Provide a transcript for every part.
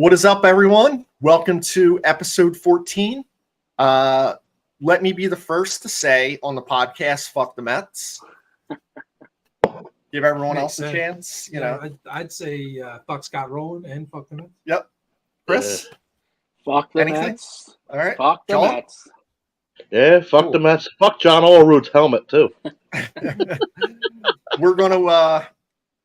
What is up, everyone? Welcome to episode 14. Let me be the first to say on the podcast, fuck the Mets. Give everyone else a chance. I'd say fuck Scott Rowland and fuck the Mets. Yep. Chris? Fuck the Anything? Mets. All right. Fuck the John? Mets. Yeah, fuck the Mets. Fuck John Allroot's helmet, too. We're going to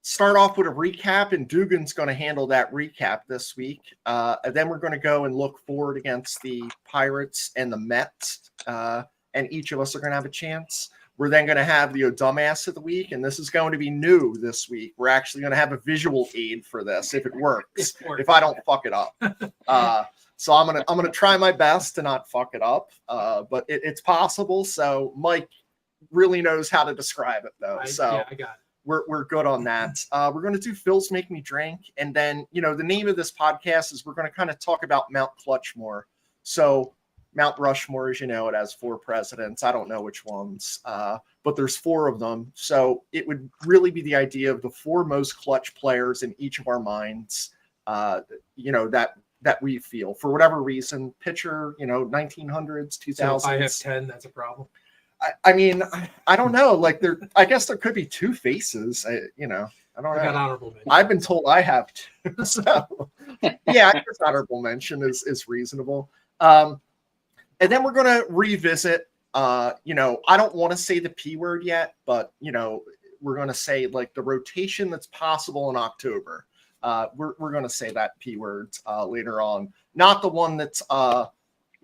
start off with a recap, and Dugan's going to handle that recap this week. And then we're going to go and look forward against the Pirates and the Mets, and each of us are going to have a chance. We're then going to have the Odumbass of the week, and this is going to be new this week. We're actually going to have a visual aid for this if it works, if I don't fuck it up. So I'm gonna try my best to not fuck it up, but it's possible. So Mike really knows how to describe it, though. I got it. We're good on that. We're going to do Phil's Make Me Drink. And then, the name of this podcast is we're going to kind of talk about Mount Clutchmore. So Mount Rushmore, as you know, it has 4 presidents. I don't know which ones, but there's 4 of them. So it would really be the idea of the 4 most clutch players in each of our minds, that we feel. For whatever reason, pitcher, 1900s, 2000s. So if I have 10, that's a problem. I mean, I don't know. Like I guess there could be 2 faces. I don't know. I got honorable mention. I've been told I have 2. So yeah, I guess honorable mention is reasonable. And then we're going to revisit, I don't want to say the P word yet, but, we're going to say like the rotation that's possible in October. We're going to say that P word later on. Not the one that's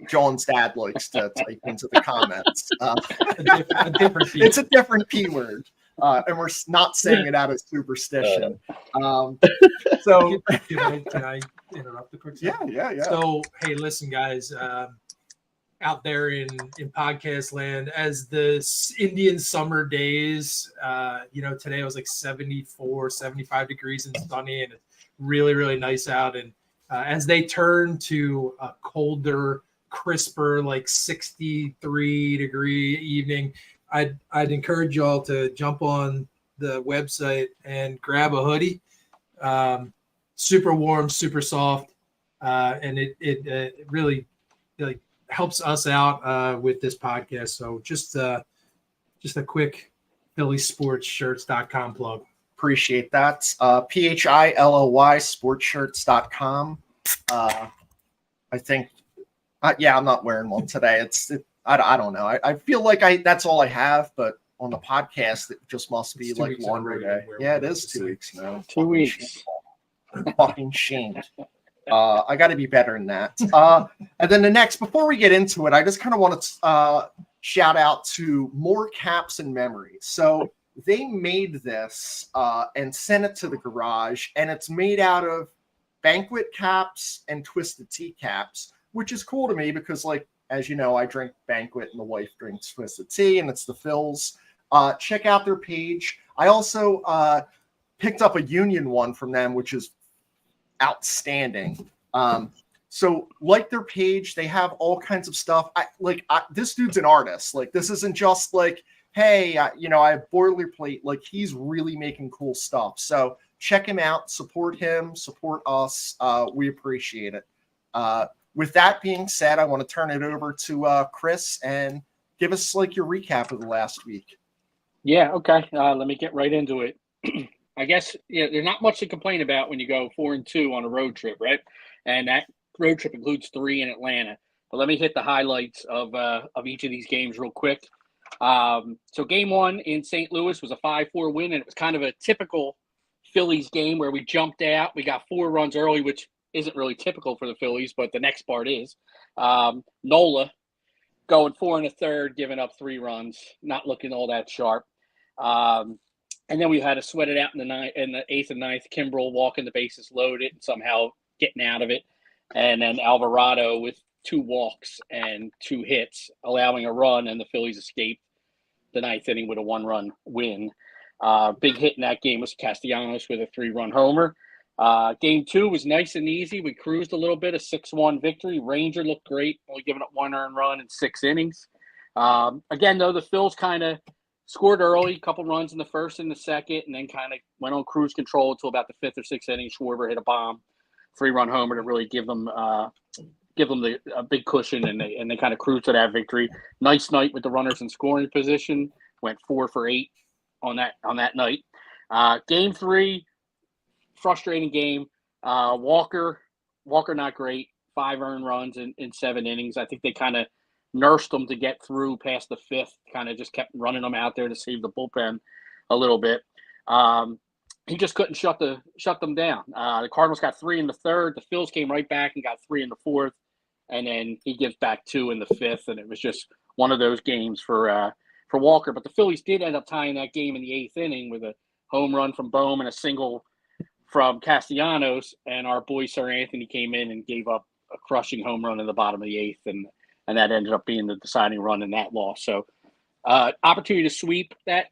John's dad likes to type into the comments. A different P. It's a different P word. And we're not saying it out of superstition. So can I interrupt a quick second? Yeah. So, hey, listen, guys, out there in podcast land, as the Indian summer days, today was like 74, 75 degrees and sunny, and it's really, really nice out. And as they turn to a colder, crisper, like 63 degree evening, I'd encourage y'all to jump on the website and grab a hoodie. Super warm, super soft, and it really like helps us out with this podcast. So just a quick phillysportshirts.com plug. Appreciate that. PHILLY sportshirts.com. I think, I'm not wearing one today. I don't know. I feel like that's all I have, but on the podcast, it just must be like laundry day. Yeah, it is 2 weeks now. 2 weeks. Fucking shamed. I got to be better than that. And then before we get into it, I just kind of want to shout out to More Caps and Memories. So they made this and sent it to the garage, and it's made out of banquet caps and twisted tea caps, which is cool to me because, like, as you know, I drink banquet and the wife drinks twisted tea, and it's the Phils. Check out their page. I also picked up a Union one from them, which is outstanding. So like their page, they have all kinds of stuff. This dude's an artist. Like, this isn't just like, hey, I have boilerplate. Like, he's really making cool stuff. So check him out, support him, support us. We appreciate it. With that being said, I want to turn it over to Chris and give us like your recap of the last week. Yeah, okay. Let me get right into it. I guess there's not much to complain about when you go 4-2 on a road trip, right? And that road trip includes 3 in Atlanta. But let me hit the highlights of each of these games real quick. So game 1 in St. Louis was a 5-4 win, and it was kind of a typical Phillies game where we jumped out. We got 4 runs early, which isn't really typical for the Phillies, but the next part is. Nola going 4 1/3, giving up 3 runs, not looking all that sharp. And then we had to sweat it out in the 8th and 9th. Kimbrel walking the bases loaded and somehow getting out of it. And then Alvarado with 2 walks and 2 hits, allowing a run, and the Phillies escaped the 9th inning with a 1-run win. Big hit in that game was Castellanos with a 3-run homer. Game 2 was nice and easy. We cruised a little bit, a 6-1 victory. Ranger looked great, only giving up 1 earned run in 6 innings. Again, though, the Phils kind of scored early, a couple runs in the first and the second, and then kind of went on cruise control until about the 5th or 6th inning. Schwarber hit a bomb. 3-run homer to really give them a big cushion, and they kind of cruise to that victory. Nice night with the runners in scoring position. Went 4 for 8 on that night. Game 3, frustrating game. Walker not great. 5 earned runs in 7 innings. I think they kind of nursed them to get through past the 5th. Kind of just kept running them out there to save the bullpen a little bit. He just couldn't shut them down. The Cardinals got 3 in the 3rd. The Phillies came right back and got 3 in the 4th, and then he gives back 2 in the 5th, and it was just one of those games for Walker. But the Phillies did end up tying that game in the 8th inning with a home run from Bohm and a single from Castellanos, and our boy Sir Anthony came in and gave up a crushing home run in the bottom of the 8th, and that ended up being the deciding run in that loss. So opportunity to sweep that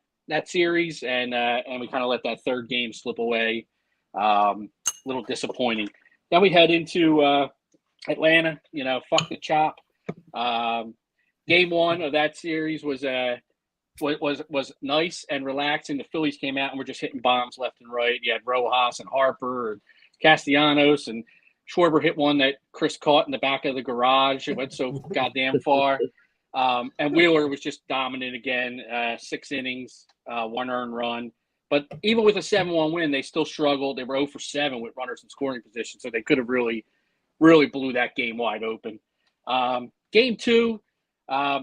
series, and we kind of let that 3rd game slip away. A little disappointing. Then we head into Atlanta. Fuck the chop. Game 1 of that series was nice and relaxing. The Phillies came out and were just hitting bombs left and right. You had Rojas and Harper and Castellanos, and Schwarber hit one that Chris caught in the back of the garage. It went so goddamn far. And Wheeler was just dominant again. 6 innings, 1 earned run. But even with a 7-1 win, they still struggled. They were 0 for 7 with runners in scoring position, so they could have really, really blew that game wide open. Game 2,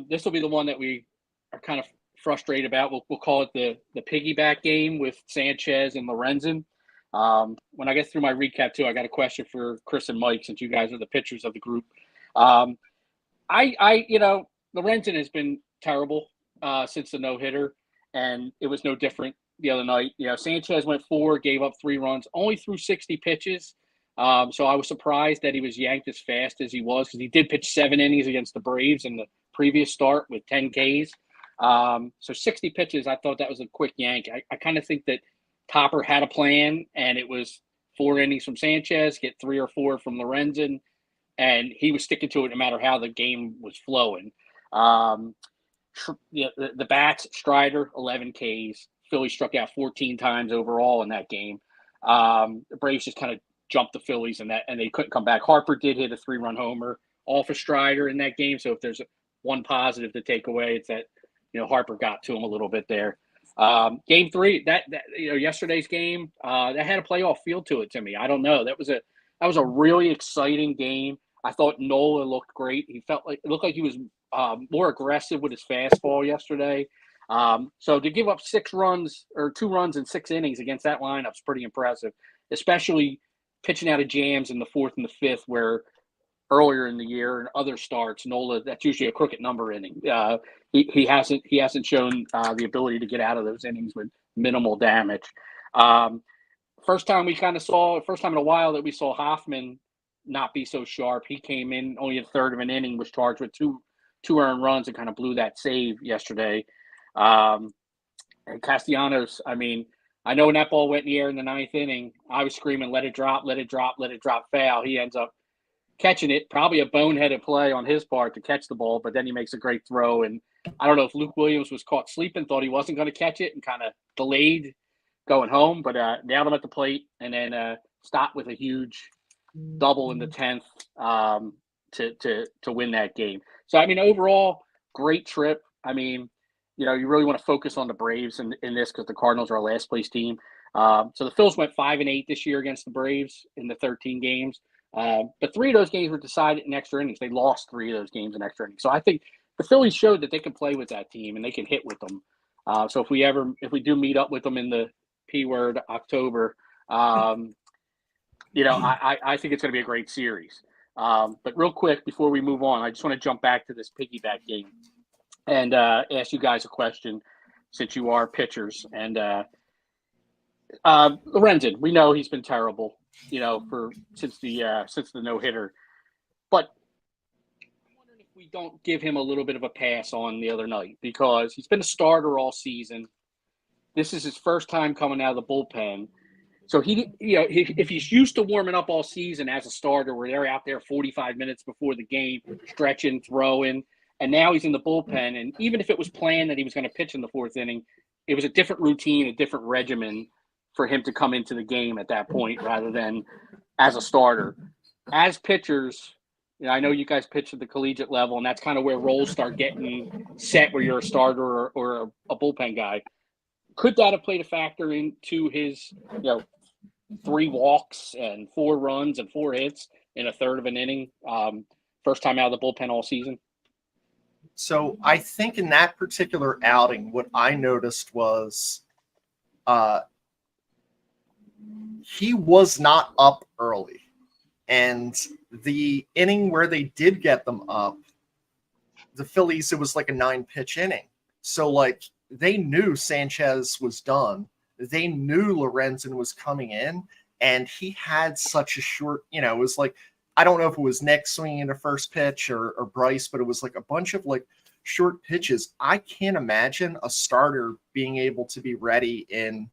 this will be the one that we are kind of frustrated about. We'll call it the piggyback game with Sanchez and Lorenzen. When I get through my recap too, I got a question for Chris and Mike, since you guys are the pitchers of the group. Lorenzen has been terrible since the no-hitter, and it was no different the other night. Sanchez went 4, gave up 3 runs, only threw 60 pitches. So I was surprised that he was yanked as fast as he was, because he did pitch 7 innings against the Braves in the previous start with 10 Ks. So 60 pitches, I thought that was a quick yank. I kind of think that Topper had a plan, and it was 4 innings from Sanchez, get 3 or 4 from Lorenzen, and he was sticking to it no matter how the game was flowing. The bats, Strider, 11 Ks. Phillies struck out 14 times overall in that game. The Braves just kind of jumped the Phillies and they couldn't come back. Harper did hit a 3-run homer off of Strider in that game. So if there's one positive to take away, it's that Harper got to him a little bit there. Game 3, that yesterday's game, that had a playoff feel to it to me. I don't know. That was a really exciting game. I thought Nola looked great. It looked like he was more aggressive with his fastball yesterday. So to give up 6 runs or 2 runs in 6 innings against that lineup is pretty impressive, especially pitching out of jams in the 4th and the 5th, where earlier in the year and other starts, Nola, that's usually a crooked number inning. He hasn't shown the ability to get out of those innings with minimal damage. First time in a while that we saw Hoffman not be so sharp. He came in only a third of an inning, was charged with two earned runs, and kind of blew that save yesterday. And Castellanos, I know when that ball went in the air in the 9th inning, I was screaming, let it drop, foul. He ends up catching it, probably a boneheaded play on his part to catch the ball, but then he makes a great throw. And I don't know if Luke Williams was caught sleeping, thought he wasn't going to catch it, and kind of delayed going home, but nailed him at the plate, and then stopped with a huge double in the 10th to win that game. So, overall, great trip. You really want to focus on the Braves in this, because the Cardinals are a last place team. So the Phils went 5-8 this year against the Braves in the 13 games. But 3 of those games were decided in extra innings. They lost 3 of those games in extra innings. So I think the Phillies showed that they can play with that team and they can hit with them. So if we do meet up with them in the P word October, I think it's going to be a great series. But real quick, before we move on, I just want to jump back to this piggyback game and ask you guys a question, since you are pitchers. And Lorenzen, we know he's been terrible, since the no-hitter. But I'm wondering if we don't give him a little bit of a pass on the other night, because he's been a starter all season. This is his first time coming out of the bullpen. So if he's used to warming up all season as a starter, where they're out there 45 minutes before the game, stretching, throwing, and now he's in the bullpen, and even if it was planned that he was going to pitch in the 4th inning, it was a different routine, a different regimen for him to come into the game at that point, rather than as a starter. As pitchers, I know you guys pitch at the collegiate level, and that's kind of where roles start getting set where you're a starter or a bullpen guy. Could that have played a factor into his, 3 walks and 4 runs and 4 hits in a third of an inning, first time out of the bullpen all season? So I think in that particular outing, what I noticed was he was not up early. And the inning where they did get them up, the Phillies, it was like a 9-pitch inning. So, like, they knew Sanchez was done. They knew Lorenzen was coming in. And he had such a short, it was like, I don't know if it was Nick swinging the first pitch or Bryce, but it was like a bunch of like short pitches. I can't imagine a starter being able to be ready in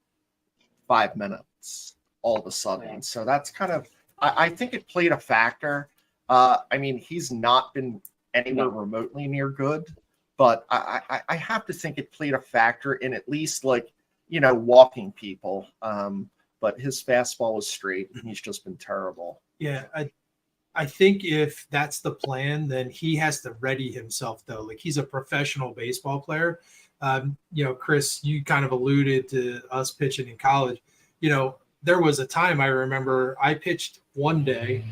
5 minutes all of a sudden. So that's kind of, I think it played a factor. I mean, he's not been anywhere remotely near good, but I have to think it played a factor in at least like, walking people. But his fastball is straight. And he's just been terrible. Yeah, I think if that's the plan, then he has to ready himself, though. Like, he's a professional baseball player. Chris, you kind of alluded to us pitching in college. There was a time I remember I pitched one day.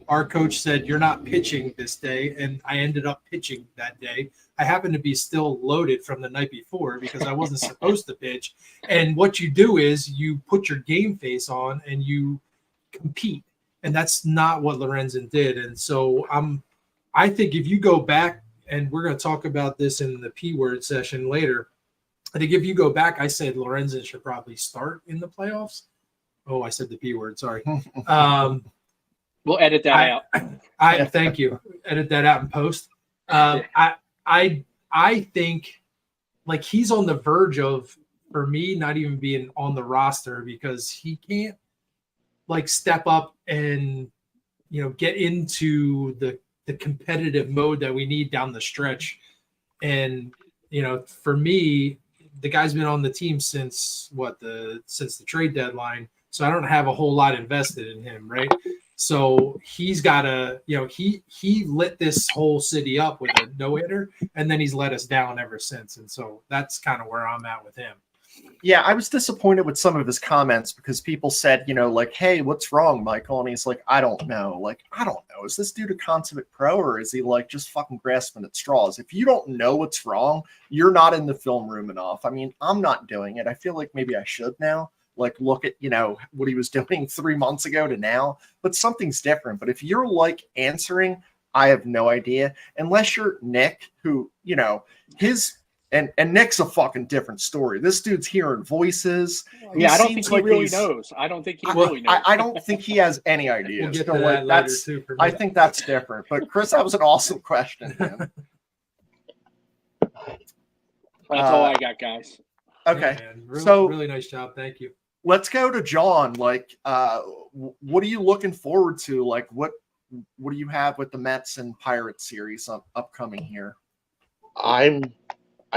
Our coach said, "You're not pitching this day." And I ended up pitching that day. I happened to be still loaded from the night before because I wasn't supposed to pitch. And what you do is you put your game face on and you compete. And that's not what Lorenzen did. And so I think if you go back, and we're going to talk about this in the P word session later, I think if you go back, I said Lorenzen should probably start in the playoffs. Oh, I said the P word. Sorry. We'll edit that out. Thank you. Edit that out in post. I think like he's on the verge of, for me, not even being on the roster because he can't like step up and get into the competitive mode that we need down the stretch. And for me, the guy's been on the team since the trade deadline, so I don't have a whole lot invested in him, right? So he's got to, he lit this whole city up with a no-hitter, and then he's let us down ever since. And so that's kind of where I'm at with him. Yeah, I was disappointed with some of his comments because people said, like, "Hey, what's wrong, Michael?" And he's like, "I don't know. Like, I don't know. Is this dude a consummate pro or is he like just fucking grasping at straws? If you don't know what's wrong, you're not in the film room enough. I mean, I'm not doing it. I feel like maybe I should now. Like, look at, what he was doing 3 months ago to now, but something's different. But if you're like answering, I have no idea, unless you're Nick, who, and Nick's a fucking different story. This dude's hearing voices. Yeah, I don't think he really knows. I don't think he really knows. I don't think he has any idea. We'll get to that later too, for me. I think that's different. But Chris, that was an awesome question, man. That's all I got, guys. Okay. Yeah, so really nice job. Thank you. Let's go to John. Like, what are you looking forward to? Like, what do you have with the Mets and Pirates series upcoming here? I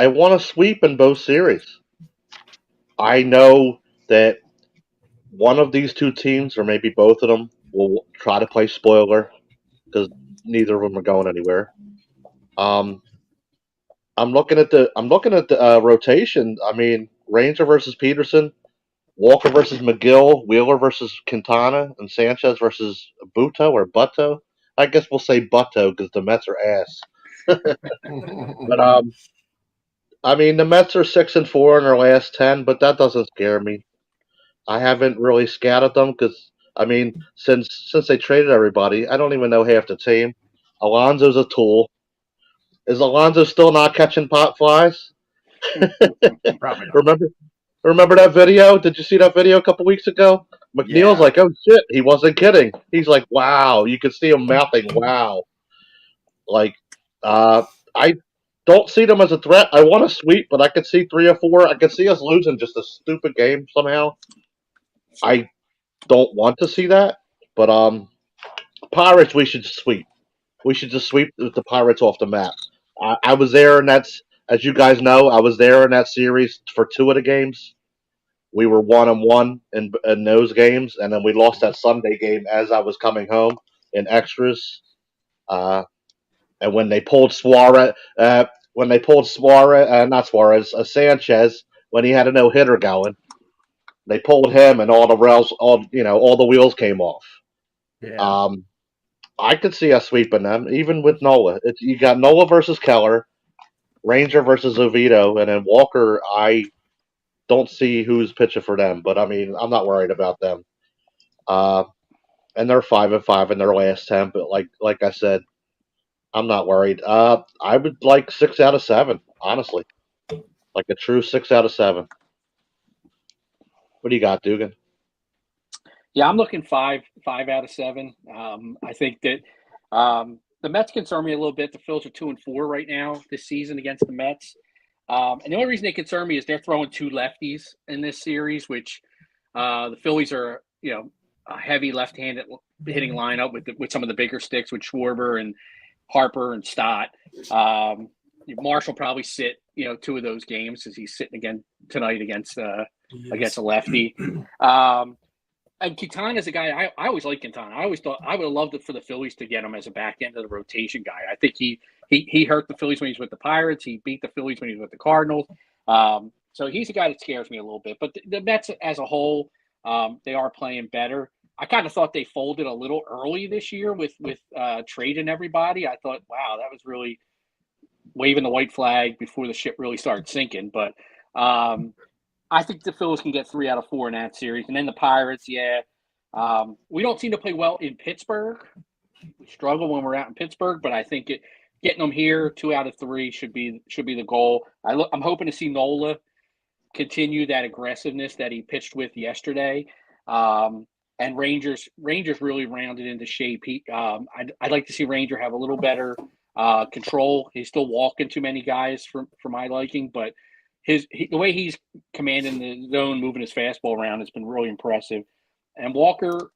want to sweep in both series. I know that one of these two teams, or maybe both of them, will try to play spoiler because neither of them are going anywhere. I'm looking at the rotation. I mean, Ranger versus Peterson, Walker versus McGill, Wheeler versus Quintana, and Sanchez versus Butto. I guess we'll say Butto because the Mets are ass. But I mean, the Mets are 6-4 in their last 10, but that doesn't scare me. I haven't really scouted them because, I mean, since they traded everybody, I don't even know half the team. Alonso's a tool. Is Alonso still not catching pop flies? Probably not. Remember that video? Did you see that video a couple weeks ago? McNeil's like, "Oh shit," he wasn't kidding. He's like, "Wow," you could see him mouthing, "Wow." Like, I don't see them as a threat. I want to sweep, but I could see 3 or 4. I could see us losing just a stupid game somehow. I don't want to see that, but Pirates, we should sweep. We should just sweep the Pirates off the map. I was there, and as you guys know, I was there in that series for 2 of the games. we were 1-1 in those games, and then we lost that Sunday game as I was coming home in extras. And when they pulled Sanchez, when he had a no hitter going, they pulled him, and all the wheels came off. Yeah. I could see us sweeping them, even with Nola. You got Nola versus Keller, Ranger versus Oviedo, and then Walker. I don't see who's pitching for them, but I mean, I'm not worried about them. And they're 5-5 in their last 10, but like I said, I'm not worried. I would like 6 out of 7, honestly, like a true 6 out of 7. What do you got, Dugan? Yeah, I'm looking 5 out of 7. I think that the Mets concern me a little bit. The Phillies are 2-4 right now this season against the Mets. And the only reason they concern me is they're throwing 2 lefties in this series, which the Phillies are, a heavy left-handed hitting lineup with some of the bigger sticks with Schwarber and Harper and Stott. Marshall probably sit, 2 of those games as he's sitting again tonight against a lefty. And Quintana's a guy I always liked. Quintana. I always thought I would have loved it for the Phillies to get him as a back end of the rotation guy. I think he hurt the Phillies when he was with the Pirates. He beat the Phillies when he was with the Cardinals. So he's a guy that scares me a little bit. But the Mets as a whole, they are playing better. I kind of thought they folded a little early this year with trading everybody. I thought, wow, that was really waving the white flag before the ship really started sinking. But I think the Phillies can get 3 out of 4 in that series. And then the Pirates, we don't seem to play well in Pittsburgh. We struggle when we're out in Pittsburgh, but I think getting them here 2 out of 3 should be the goal. I'm hoping to see Nola continue that aggressiveness that he pitched with yesterday. And Rangers really rounded into shape. I'd like to see Ranger have a little better control. He's still walking too many guys for my liking, but the way he's commanding the zone, moving his fastball around has been really impressive. And Walker,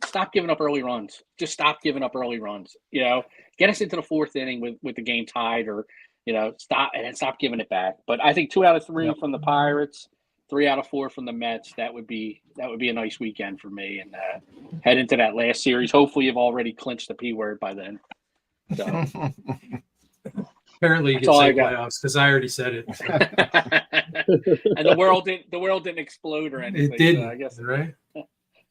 stop giving up early runs. Just stop giving up early runs. Get us into the 4th inning with the game tied, or stop giving it back. But I think 2 out of 3 from the Pirates, 3 out of 4 from the Mets. That would be a nice weekend for me, and head into that last series. Hopefully, you've already clinched the P word by then. So. Apparently, you can say playoffs because I already said it. And the world didn't explode or anything. It didn't, so I guess, right? All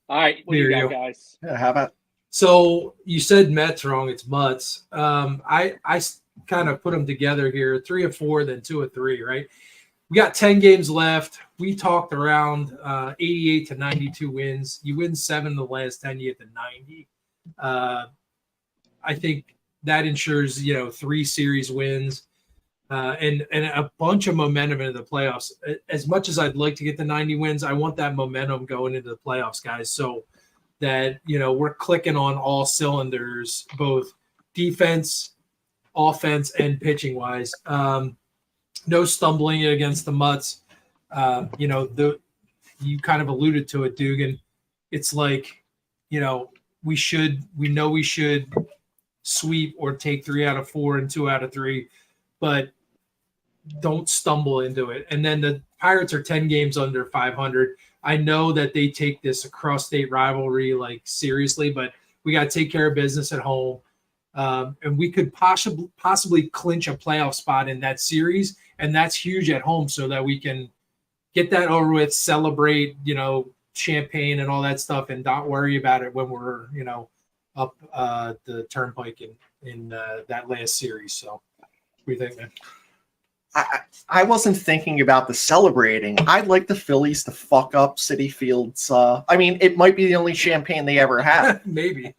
right, what do you got, guys? Yeah, how about? So you said Mets wrong. It's Mutts. I kind of put them together here: 3 of 4, then 2 of 3. Right? We got 10 games left. We talked around 88 to 92 wins. You win 7 of the last 10, you get to 90. I think that ensures 3 series wins and a bunch of momentum into the playoffs. As much as I'd like to get the 90 wins, I want that momentum going into the playoffs, guys, so that we're clicking on all cylinders, both defense, offense, and pitching wise. No stumbling against the Mutts. You kind of alluded to it, Dugan. It's like we should sweep or take 3 out of 4 and 2 out of 3, but don't stumble into it. And then the Pirates are 10 games under 500. I know that they take this across-state rivalry seriously, but we got to take care of business at home. And we could possibly clinch a playoff spot in that series, and that's huge at home so that we can get that over with, celebrate, champagne and all that stuff, and not worry about it when we're, up the turnpike in that last series. So what do you think, man? I wasn't thinking about the celebrating. I'd like the Phillies to fuck up Citi Fields. It might be the only champagne they ever have. Maybe.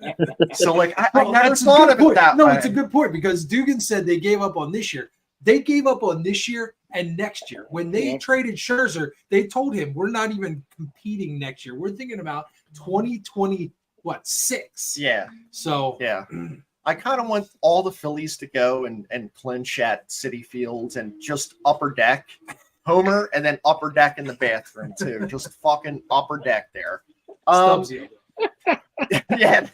So I never thought of it that way. No, it's a good point because Dugan said they gave up on this year. They gave up on this year and next year. When they traded Scherzer, they told him, we're not even competing next year. We're thinking about 2026. Yeah. So yeah. I kind of want all the Phillies to go and clinch at Citi Fields and just upper deck Homer and then upper deck in the bathroom too. Just fucking upper deck there. Yeah.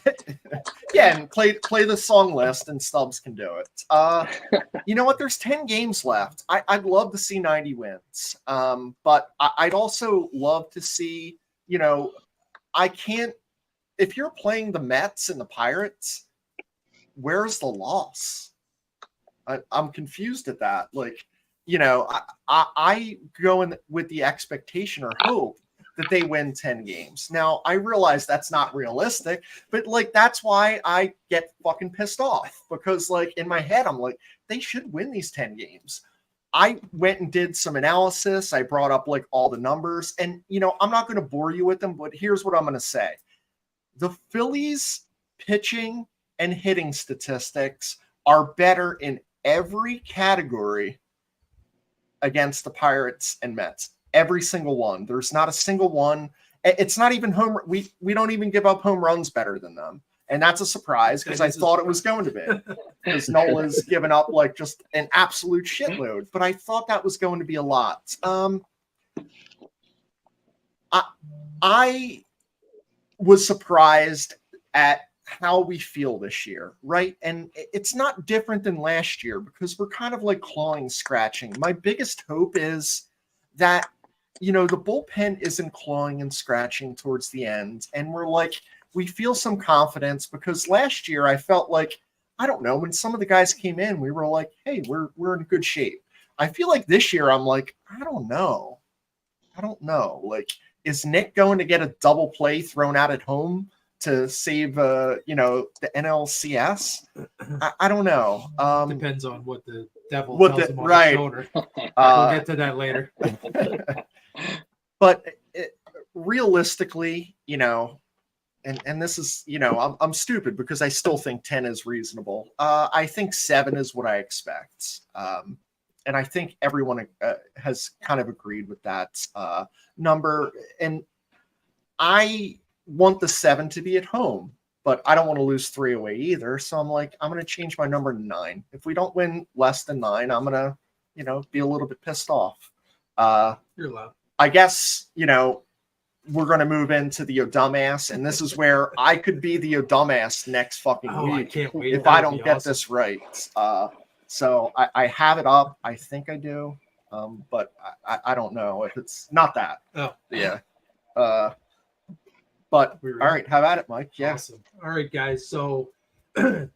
again, play the song list and Stubbs can do it. You know what? There's 10 games left. I'd love to see 90 wins. But I'd also love to see, if you're playing the Mets and the Pirates, where's the loss? I'm confused at that. Like, I go in with the expectation or hope that they win 10 games. Now, I realize that's not realistic, but that's why I get fucking pissed off, because in my head, I'm like, they should win these 10 games. I went and did some analysis. I brought up all the numbers, and I'm not going to bore you with them, but here's what I'm going to say. The Phillies pitching and hitting statistics are better in every category against the Pirates and Mets. Every single one. There's not a single one. It's not even home. We don't even give up home runs better than them. And that's a surprise, because I thought it was going to be. Because Nola's given up just an absolute shitload. But I thought that was going to be a lot. I was surprised at how we feel this year, right? And it's not different than last year, because we're kind of clawing, scratching. My biggest hope is that, the bullpen isn't clawing and scratching towards the end. And we feel some confidence, because last year I felt I don't know, when some of the guys came in, we were hey, we're in good shape. I feel this year I'm I don't know. Is Nick going to get a double play thrown out at home to save, the NLCS? I don't know. Depends on what the devil tells him on his shoulder. We'll get to that later. But realistically, and this is, I'm stupid, because I still think 10 is reasonable. I think 7 is what I expect. And I think everyone has kind of agreed with that number. And I want the 7 to be at home, but I don't want to lose 3 away either. So I'm I'm going to change my number to 9. If we don't win less than 9, I'm going to, be a little bit pissed off. You're allowed. I guess, we're going to move into the Odumbass, and this is where I could be the Odumbass next fucking week. I can't wait. If I don't get this right. So I have it up. I think I do. But I don't know if it's not that. Oh. Yeah. But all right, have at it, Mike. Yeah. Awesome. All right, guys. So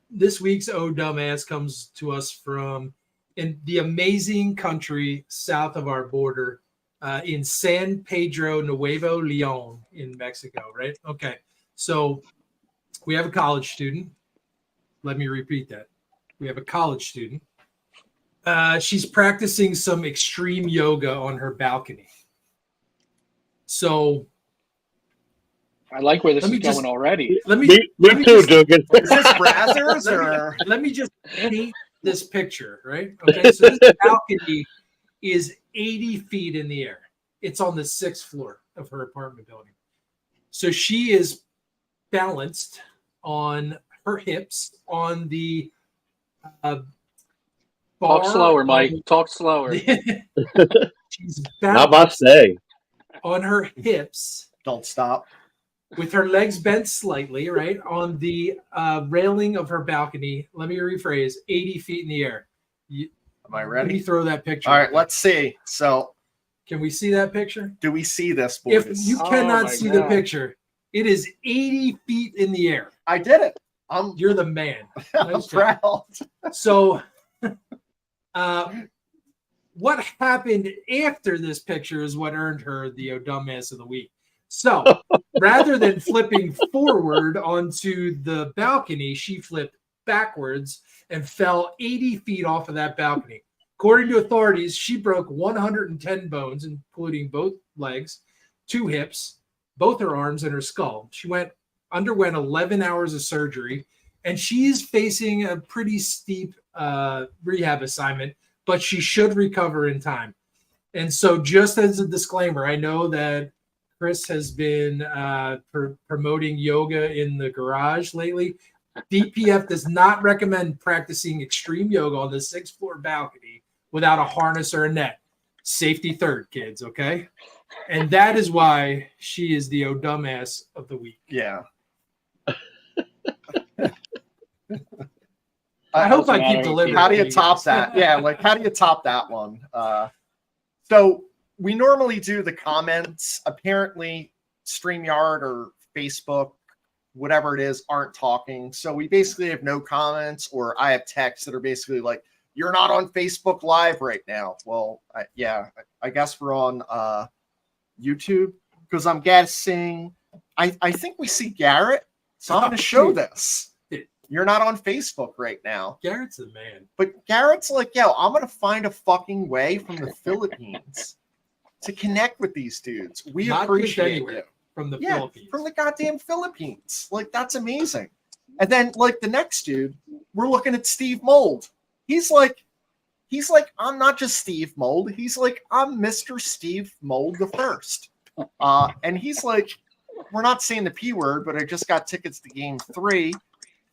this week's Odumbass comes to us from in the amazing country south of our border, in San Pedro Nuevo Leon in Mexico, right? Okay. So we have a college student. Let me repeat that. We have a college student. She's practicing some extreme yoga on her balcony. So I like where this is going already. Me too, Dugan. Is this Brazzers or? Let me just paint this picture, right? Okay, so this balcony is 80 feet in the air. It's on the 6th floor of her apartment building. So she is balanced on her hips on the Talk slower, Mike. Talk slower. She's Not much say. on her hips. Don't stop. With her legs bent slightly, right, on the railing of her balcony. Let me rephrase, 80 feet in the air. Am I Let ready? me throw that picture. All right, let's see. So Can we see that picture? do we see this, boys? If you cannot my see the God. picture, it is 80 feet in the air. I did it. You're the man. I'm Nice job. proud. So what happened after this picture is what earned her the Odumbass of the week. So rather than flipping forward onto the balcony, she flipped backwards and fell 80 feet off of that balcony. According to authorities, she broke 110 bones, including both legs, 2 hips, both her arms, and her skull. She underwent 11 hours of surgery, and she's facing a pretty steep rehab assignment, but she should recover in time. And so just as a disclaimer, I know that Chris has been promoting yoga in the garage lately. DPF does not recommend practicing extreme yoga on the 6th floor balcony without a harness or a net. Safety third, kids, okay? And that is why she is the Odumbass of the week. Yeah. I hope I Doesn't keep matter. delivering. How do you to top guys. that? Yeah, like how do you top that one? So we normally do the comments. Apparently, StreamYard or Facebook, whatever it is, aren't talking. So we basically have no comments, or I have texts that are basically like, "You're not on Facebook Live right now." Well, I guess we're on YouTube, because I'm guessing. I think we see Garrett, so I'm going to show this. You're not on Facebook right now. Garrett's the man. But Garrett's like, yo, I'm going to find a fucking way from the Philippines to connect with these dudes. We Not just appreciate anywhere, you. from the Yeah, Philippines. from the goddamn Philippines. Like, that's amazing. And then, like, the next dude, we're looking at Steve Mold. He's like, I'm not just Steve Mold. He's like, I'm Mr. Steve Mold the first. And he's like, we're not saying the P word, but I just got tickets to game 3.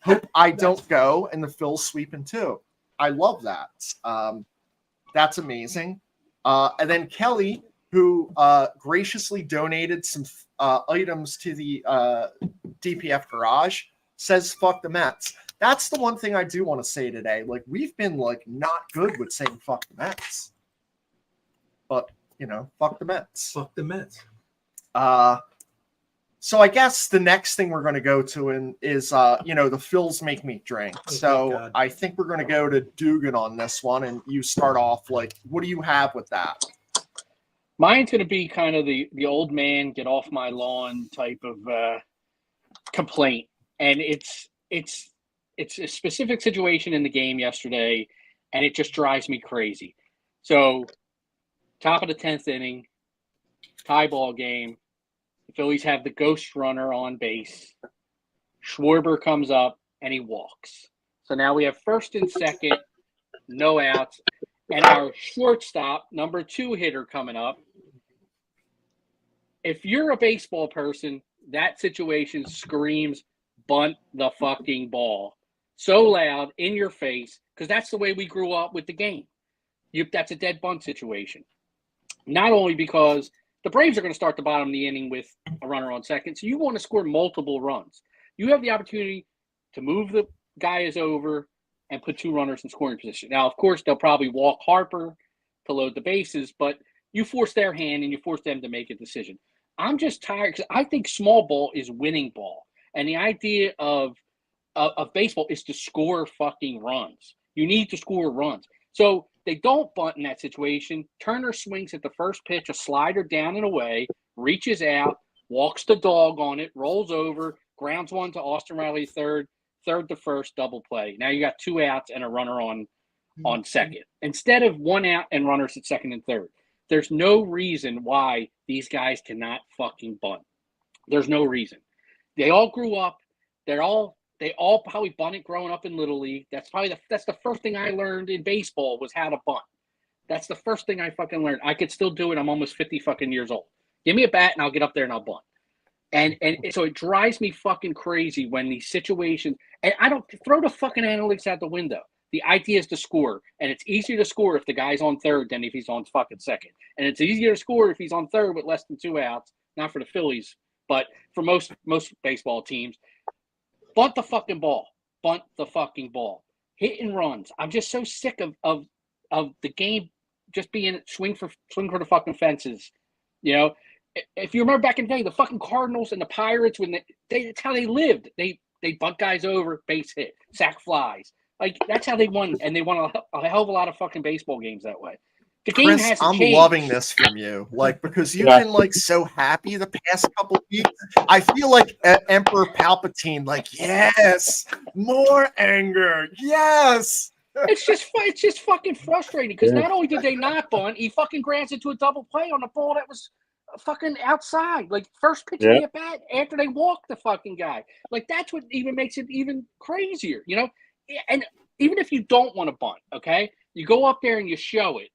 Hope I don't go, and the Phil's sweeping too. I love that. That's amazing. And then Kelly, who graciously donated some items to the DPF garage, says fuck the Mets. That's the one thing I do want to say today. Like, we've been like not good with saying fuck the Mets. But, you know, fuck the Mets. Fuck the Mets. So I guess the next thing we're going to go to is the Phils make me drink. So I think we're going to go to Dugan on this one, and you start off. Like, what do you have with that? Mine's going to be kind of the old man get off my lawn type of complaint, and it's a specific situation in the game yesterday, and it just drives me crazy. So, top of the 10th inning, tie ball game. The Phillies have the ghost runner on base. Schwarber comes up and he walks. So now we have first and second, no outs, and our shortstop, number 2 hitter coming up. If you're a baseball person, that situation screams bunt the fucking ball so loud in your face, because that's the way we grew up with the game. That's a dead bunt situation. Not only because the Braves are going to start the bottom of the inning with a runner on second, so you want to score multiple runs. You have the opportunity to move the guys over and put 2 runners in scoring position. Now, of course, they'll probably walk Harper to load the bases, but you force their hand and you force them to make a decision. I'm just tired because I think small ball is winning ball. And the idea of baseball is to score fucking runs. You need to score runs. So they don't bunt in that situation. Turner swings at the first pitch, a slider down and away, reaches out, walks the dog on it, rolls over, grounds one to Austin Riley third to first, double play. Now you got 2 outs and a runner on second. Instead of 1 out and runners at second and third. There's no reason why these guys cannot fucking bunt. There's no reason. They all grew up. They all probably bunted growing up in Little League. That's the first thing I learned in baseball was how to bunt. That's the first thing I fucking learned. I could still do it. I'm almost 50 fucking years old. Give me a bat and I'll get up there and I'll bunt. And so it drives me fucking crazy when these situations, and I don't throw the fucking analytics out the window. The idea is to score, and it's easier to score if the guy's on third than if he's on fucking second. And it's easier to score if he's on third with less than 2 outs, not for the Phillies, but for most baseball teams. Bunt the fucking ball. Bunt the fucking ball. Hit and runs. I'm just so sick of the game just being swing for the fucking fences. You know, if you remember back in the day, the fucking Cardinals and the Pirates, when that's how they lived. They bunt guys over, base hit, sack flies. Like, that's how they won, and they won a hell of a lot of fucking baseball games that way. The game Chris, hasn't I'm changed. loving this from you, like, because you've been like so happy the past couple of weeks. I feel like Emperor Palpatine, like, yes, more anger, yes. It's just fucking frustrating because not only did they not bunt, he fucking grants it to a double play on a ball that was fucking outside, like first pitch of the at bat after they walked the fucking guy. Like, that's what even makes it even crazier, you know. And even if you don't want to bunt, okay, you go up there and you show it.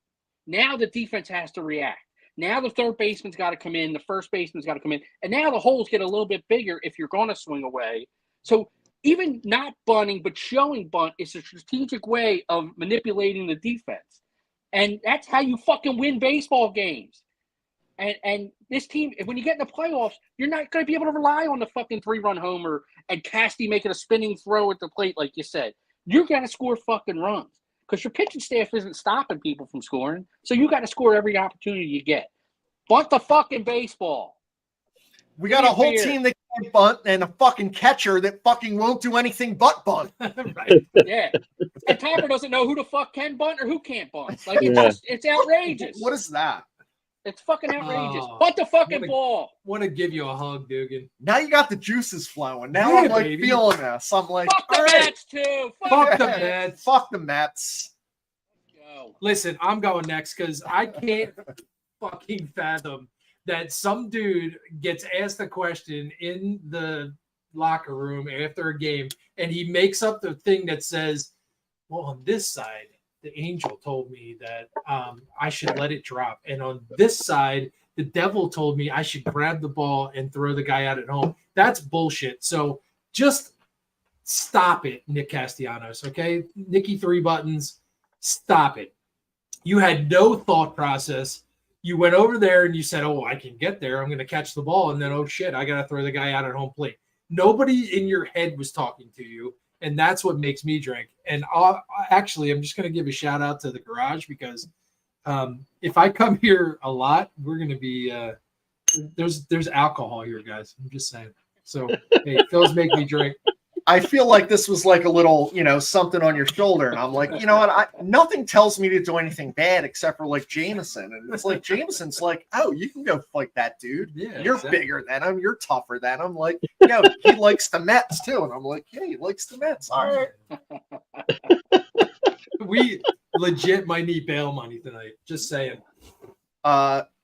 Now the defense has to react. Now the third baseman's got to come in, the first baseman's got to come in, and now the holes get a little bit bigger if you're going to swing away. So even not bunting but showing bunt is a strategic way of manipulating the defense, and that's how you fucking win baseball games. And this team, when you get in the playoffs, you're not going to be able to rely on the fucking 3-run homer and Casty making a spinning throw at the plate, like you said. you got to score fucking runs because your pitching staff isn't stopping people from scoring. So you got to score every opportunity you get. Bunt the fucking baseball. We got a whole team that can't bunt and a fucking catcher that fucking won't do anything but bunt. Right. Yeah. And Topper doesn't know who the fuck can bunt or who can't bunt. Like, it's outrageous. What is that? It's fucking outrageous. Oh, Bunt the fucking ball. Want to give you a hug, Dugan. Now you got the juices flowing. Now Yeah, I'm like baby. feeling this. I'm like, Fuck the all right. Mets, too. Fuck the Yeah. Mets. Fuck the Mets. Yo. Listen, I'm going next because I can't fucking fathom that some dude gets asked a question in the locker room after a game and he makes up the thing that says, well, on this side, the angel told me that I should let it drop. And on this side, the devil told me I should grab the ball and throw the guy out at home. That's bullshit. So just stop it, Nick Castellanos, okay? Nicky Three Buttons, stop it. You had no thought process. You went over there and you said, oh, I can get there. I'm going to catch the ball. And then, oh, shit, I got to throw the guy out at home plate. Nobody in your head was talking to you. And that's what makes me drink. And actually, I'm just going to give a shout out to the garage because if I come here a lot, we're going to be there's alcohol here, guys. I'm just saying. So, hey, Phil's make me drink. I feel like this was like a little, something on your shoulder. And I'm like, you know what? Nothing tells me to do anything bad except for like Jameson. And it's like, Jameson's like, oh, you can go fight that dude. Yeah, You're exactly. bigger than him. You're tougher than him. Like, he likes the Mets too. And I'm like, yeah, he likes the Mets. All right. We legit might need bail money tonight. Just saying.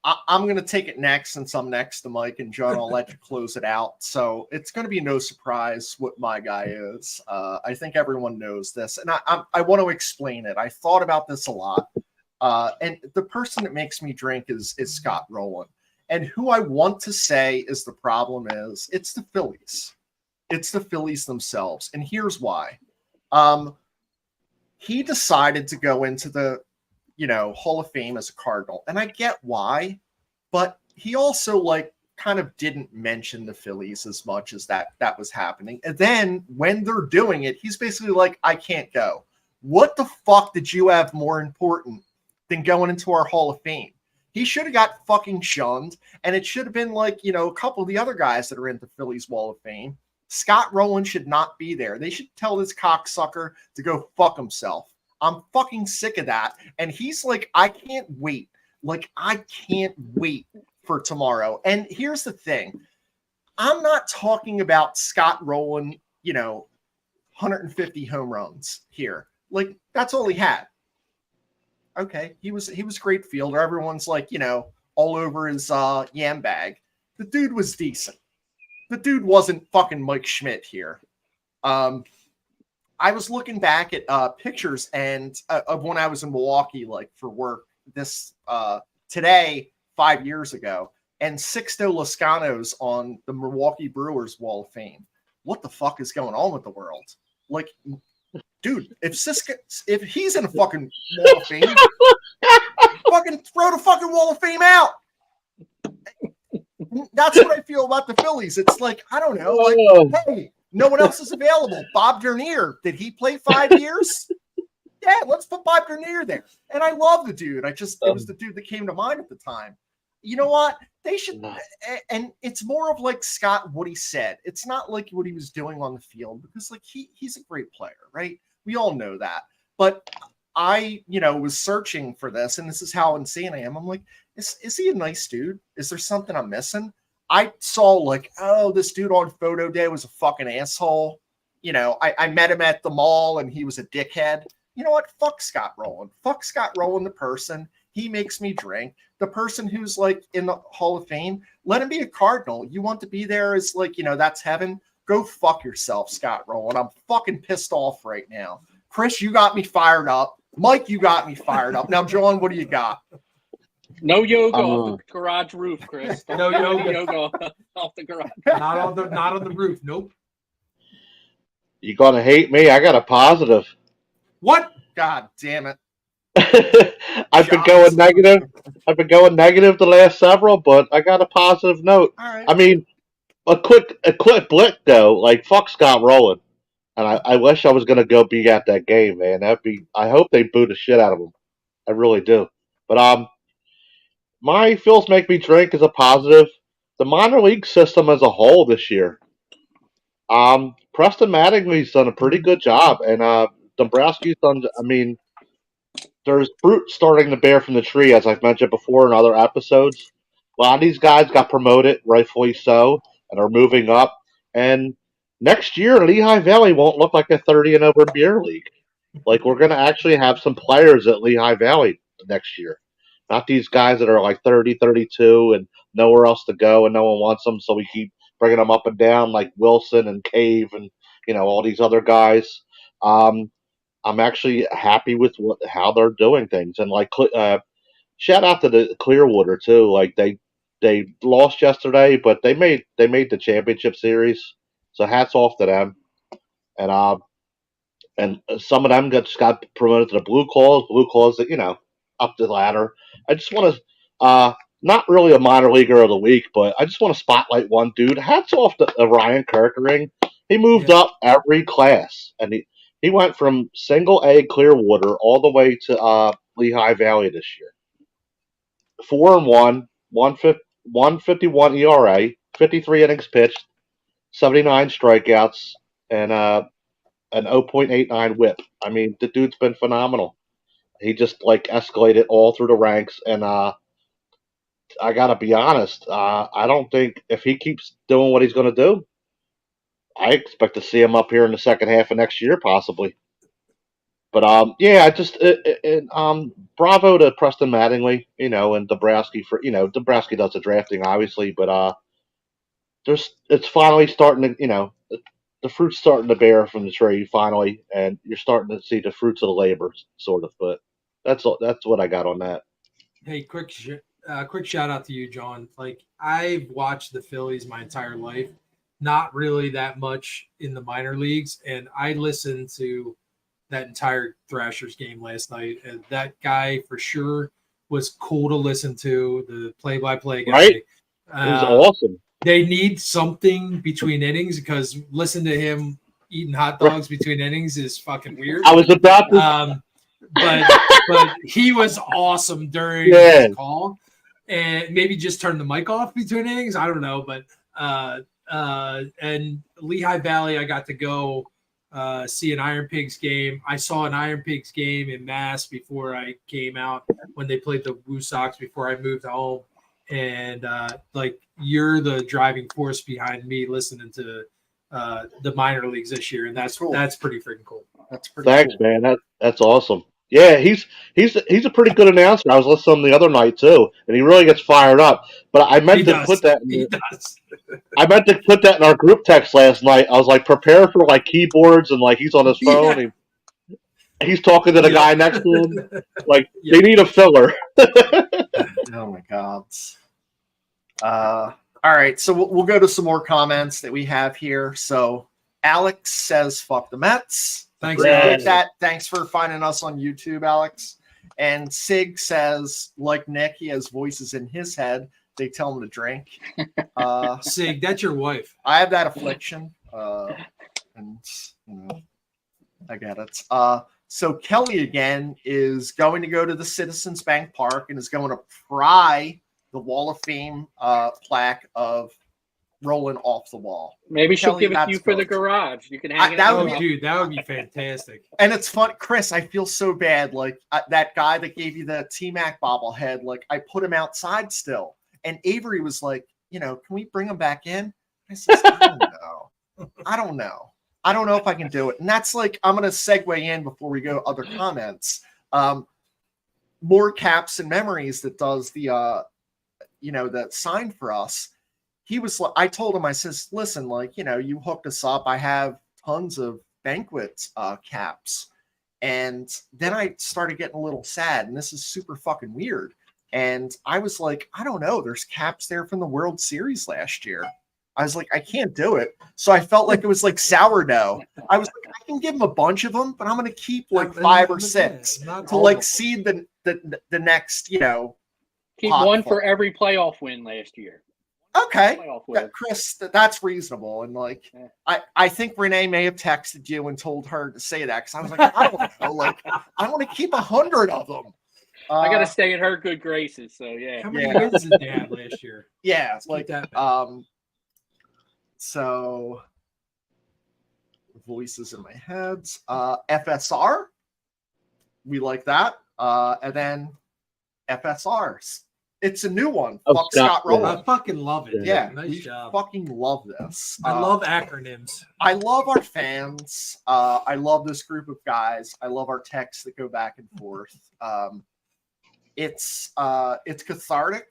I'm going to take it next since I'm next to Mike, and John, I'll let you close it out. So it's going to be no surprise what my guy is. I think everyone knows this, and I want to explain it. I thought about this a lot, and the person that makes me drink is Scott Rowland. And who I want to say is the problem is it's the Phillies. It's the Phillies themselves, and here's why. He decided to go into the Hall of Fame as a Cardinal. And I get why, but he also kind of didn't mention the Phillies as much as that was happening. And then when they're doing it, he's basically like, I can't go. What the fuck did you have more important than going into our Hall of Fame? He should have got fucking shunned, and it should have been a couple of the other guys that are in the Phillies Wall of Fame. Scott Rowland should not be there. They should tell this cocksucker to go fuck himself. I'm fucking sick of that. And he's like, I can't wait. I can't wait for tomorrow. And here's the thing. I'm not talking about Scott Rowland, 150 home runs here. That's all he had. Okay. He was a great fielder. Everyone's all over his yam bag. The dude was decent. The dude wasn't fucking Mike Schmidt here. I was looking back at pictures of when I was in Milwaukee, for work today, 5 years ago, and Sixto Loscano's on the Milwaukee Brewers Wall of Fame. What the fuck is going on with the world? Dude, if he's in a fucking Wall of Fame, fucking throw the fucking Wall of Fame out. That's what I feel about the Phillies. It's I don't know, hey, no one else is available. Bob Dernier, did he play 5 years? Yeah, let's put Bob Dernier there. And I love the dude. It was the dude that came to mind at the time. You know what? They should, and it's more of Scott, what he said. It's not what he was doing on the field, because he's a great player, right? We all know that. But I, was searching for this, and this is how insane I am. I'm like, is he a nice dude? Is there something I'm missing? I saw this dude on photo day was a fucking asshole. I met him at the mall and he was a dickhead. You know what? Fuck Scott Rowland. Fuck Scott Rowland, the person. He makes me drink. The person who's in the Hall of Fame, let him be a Cardinal. You want to be there as that's heaven. Go fuck yourself, Scott Rowland. I'm fucking pissed off right now. Chris, you got me fired up. Mike, you got me fired up. Now, John, what do you got? No yoga off the garage roof, Chris. No yoga off the garage. Not on the roof. Nope. You're gonna hate me. I got a positive. What? God damn it. I've been going negative. I've been going negative the last several, but I got a positive note. All right. I mean, a quick blick though. Fuck Scott Rowland. And I wish I was going to go be at that game, man. I hope they boo the shit out of them. I really do. But my Phil's make me drink is a positive. The minor league system as a whole this year. Preston Mattingly's done a pretty good job, and Dombrowski's done. I mean, there's fruit starting to bear from the tree, as I've mentioned before in other episodes. A lot of these guys got promoted, rightfully so, and are moving up. And next year, Lehigh Valley won't look like a 30 and over beer league. Like, we're going to actually have some players at Lehigh Valley next year. Not these guys that are like 30, 32 and nowhere else to go and no one wants them, so we keep bringing them up and down like Wilson and Cave and, all these other guys. I'm actually happy with how they're doing things. And, like, shout out to the Clearwater, too. Like, they lost yesterday, but they made the championship series. So hats off to them. And some of them just got promoted to the Blue Claws that, up the ladder. I just want to, not really a minor leaguer of the week, but I just want to spotlight one dude. Hats off to Ryan Kirkering. He moved up every class, and he went from single A Clearwater all the way to Lehigh Valley this year. 4-1, 151 ERA, 53 innings pitched, 79 strikeouts, and an 0.89 WHIP. I mean, the dude's been phenomenal. He just escalated all through the ranks, and I gotta be honest. I don't think if he keeps doing what he's going to do, I expect to see him up here in the second half of next year, possibly. But yeah, I just bravo to Preston Mattingly, and Dombrowski for Dombrowski does the drafting, obviously, but it's finally starting to the fruit's starting to bear from the tree finally, and you're starting to see the fruits of the labor, sort of. But that's what I got on that. Hey, quick shout out to you, John. Like, I've watched the Phillies my entire life, not really that much in the minor leagues, and I listened to that entire Thrashers game last night, and that guy for sure was cool to listen to. The play-by-play guy, right? It was awesome. They need something between innings because listen to him eating hot dogs between innings is fucking weird. I was about to. But he was awesome during his call, and maybe just turn the mic off between innings. I don't know, but and Lehigh Valley, I got to go see an Iron Pigs game. I saw an Iron Pigs game in Mass before I came out when they played the Woo Sox before I moved home, and you're the driving force behind me listening to the minor leagues this year, and that's cool. That's pretty freaking cool. That's pretty. Thanks, cool. Man. That's awesome. Yeah, he's a pretty good announcer. I was listening the other night too, and he really gets fired up. But I meant to put that. I meant to put that in our group text last night. I was like, prepare for keyboards and he's on his phone. Yeah. He's talking to the guy next to him. They need a filler. Oh my God. All right, so we'll go to some more comments that we have here. So Alex says, "Fuck the Mets." Thanks, Alex. Thanks for finding us on YouTube, Alex. And Sig says, like Nick, he has voices in his head. They tell him to drink. Sig, that's your wife. I have that affliction, and I get it. So Kelly again is going to go to the Citizens Bank Park and is going to pry the Wall of Fame plaque of rolling off the wall. Maybe she'll give it to you for the garage. You can hang it. Dude, that would be fantastic. And it's fun, Chris. I feel so bad. That guy that gave you the T-Mac bobblehead. I put him outside still, and Avery was like, "Can we bring him back in?" I said, "I don't know. I don't know if I can do it." And that's I'm going to segue in before we go other comments. More Caps and Memories that does the that sign for us. He was I told him, I says, listen, you hooked us up. I have tons of banquet caps. And then I started getting a little sad, and this is super fucking weird. And I was like, I don't know. There's caps there from the World Series last year. I was like, I can't do it. So I felt like it was like sourdough. I was like, I can give him a bunch of them, but I'm going to keep 5 or 6 to see the next, Keep one for every playoff win last year. Okay. Playoff Yeah, win. Chris, that's reasonable. And like, Yeah. I think Renee may have texted you and told her to say that because I was like, I don't know. Like, I want to keep 100 of them. I got to stay in her good graces. So, yeah. How many Yeah. wins did they have last year? Yeah. Let's Like, keep that. so voices in my head. FSR. We like that. And then FSRs. It's a new one. Oh, Fuck Scott Scott Rowland. I fucking love it. Yeah, Nice we job. fucking love this. I love acronyms. I love our fans. I love this group of guys. I love our texts that go back and forth. It's cathartic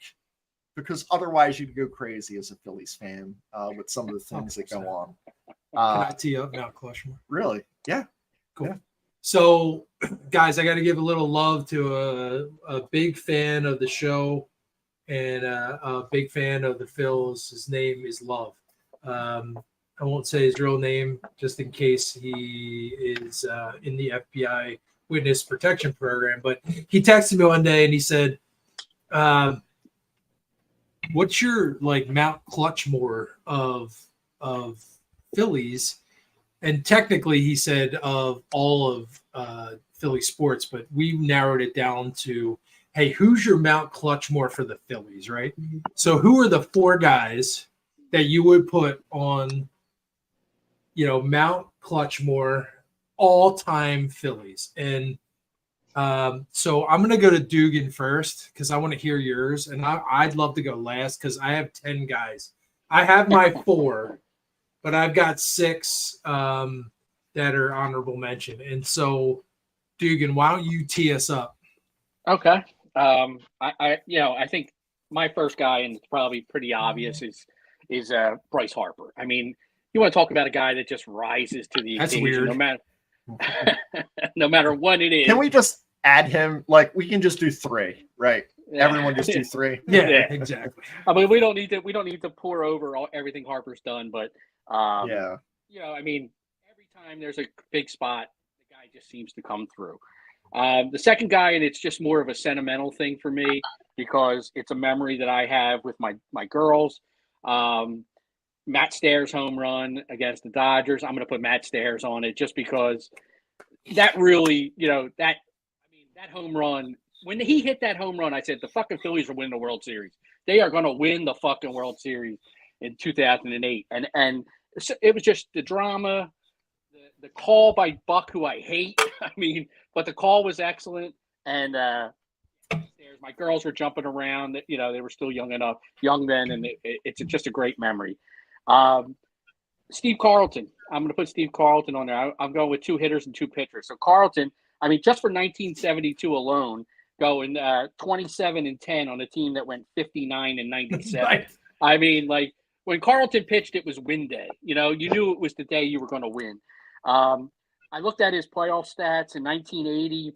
because otherwise you'd go crazy as a Phillies fan with some of the things that go on. Can I tee up Mount Clutchmore? Really? Yeah. Cool. Yeah. So, guys, I got to give a little love to a big fan of the show and a big fan of the Phils. His name is Love. I won't say his real name just in case he is in the FBI Witness Protection Program. But he texted me one day and he said, "What's your like Mount Clutchmore of Phillies?" And technically, he said of all of Philly sports, but we narrowed it down to, hey, who's your Mount Clutchmore for the Phillies, right? So who are the 4 guys that you would put on, Mount Clutchmore all-time Phillies? And so I'm going to go to Dugan first because I want to hear yours. And I'd love to go last because I have 10 guys. I have my 4. But I've got 6 that are honorable mention. And so, Dugan, why don't you tee us up? Okay. I think my first guy, and it's probably pretty obvious, is Bryce Harper. I mean, you want to talk about a guy that just rises to the That's occasion, weird. no matter what it is. Can we just add him? Like, we can just do 3, right? Yeah. Everyone just do 3. Yeah, Yeah. exactly. I mean, we don't need to pour over everything Harper's done, but Yeah. I mean, every time there's a big spot, the guy just seems to come through. The second guy, and it's just more of a sentimental thing for me because it's a memory that I have with my girls. Matt Stairs home run against the Dodgers. I'm going to put Matt Stairs on it just because that really, that home run, when he hit that home run, I said, the fucking Phillies are winning the World Series. They are going to win the fucking World Series in 2008. And it was just the drama, the call by Buck, who I hate. I mean, but the call was excellent. And my girls were jumping around. They were still young then, and it's just a great memory. Steve Carlton. I'm going to put Steve Carlton on there. I'm going with 2 hitters and 2 pitchers. So Carlton, I mean, just for 1972 alone, going 27-10 on a team that went 59-97. Right. I mean, like when Carlton pitched, it was win day. You knew it was the day you were going to win. I looked at his playoff stats in 1980.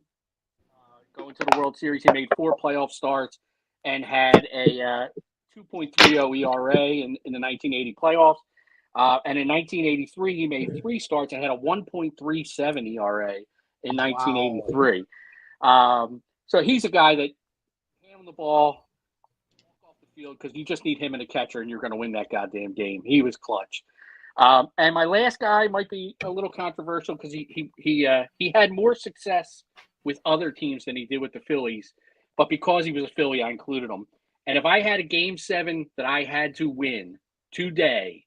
Going to the World Series, he made 4 playoff starts and had a 2.30 ERA in the 1980 playoffs. And in 1983, he made 3 starts and had a 1.37 ERA in 1983. Wow. So he's a guy that handled the ball, walk off the field because you just need him and a catcher, and you're going to win that goddamn game. He was clutch. And my last guy might be a little controversial because he had more success with other teams than he did with the Phillies, but because he was a Philly, I included him. And if I had a Game 7 that I had to win today,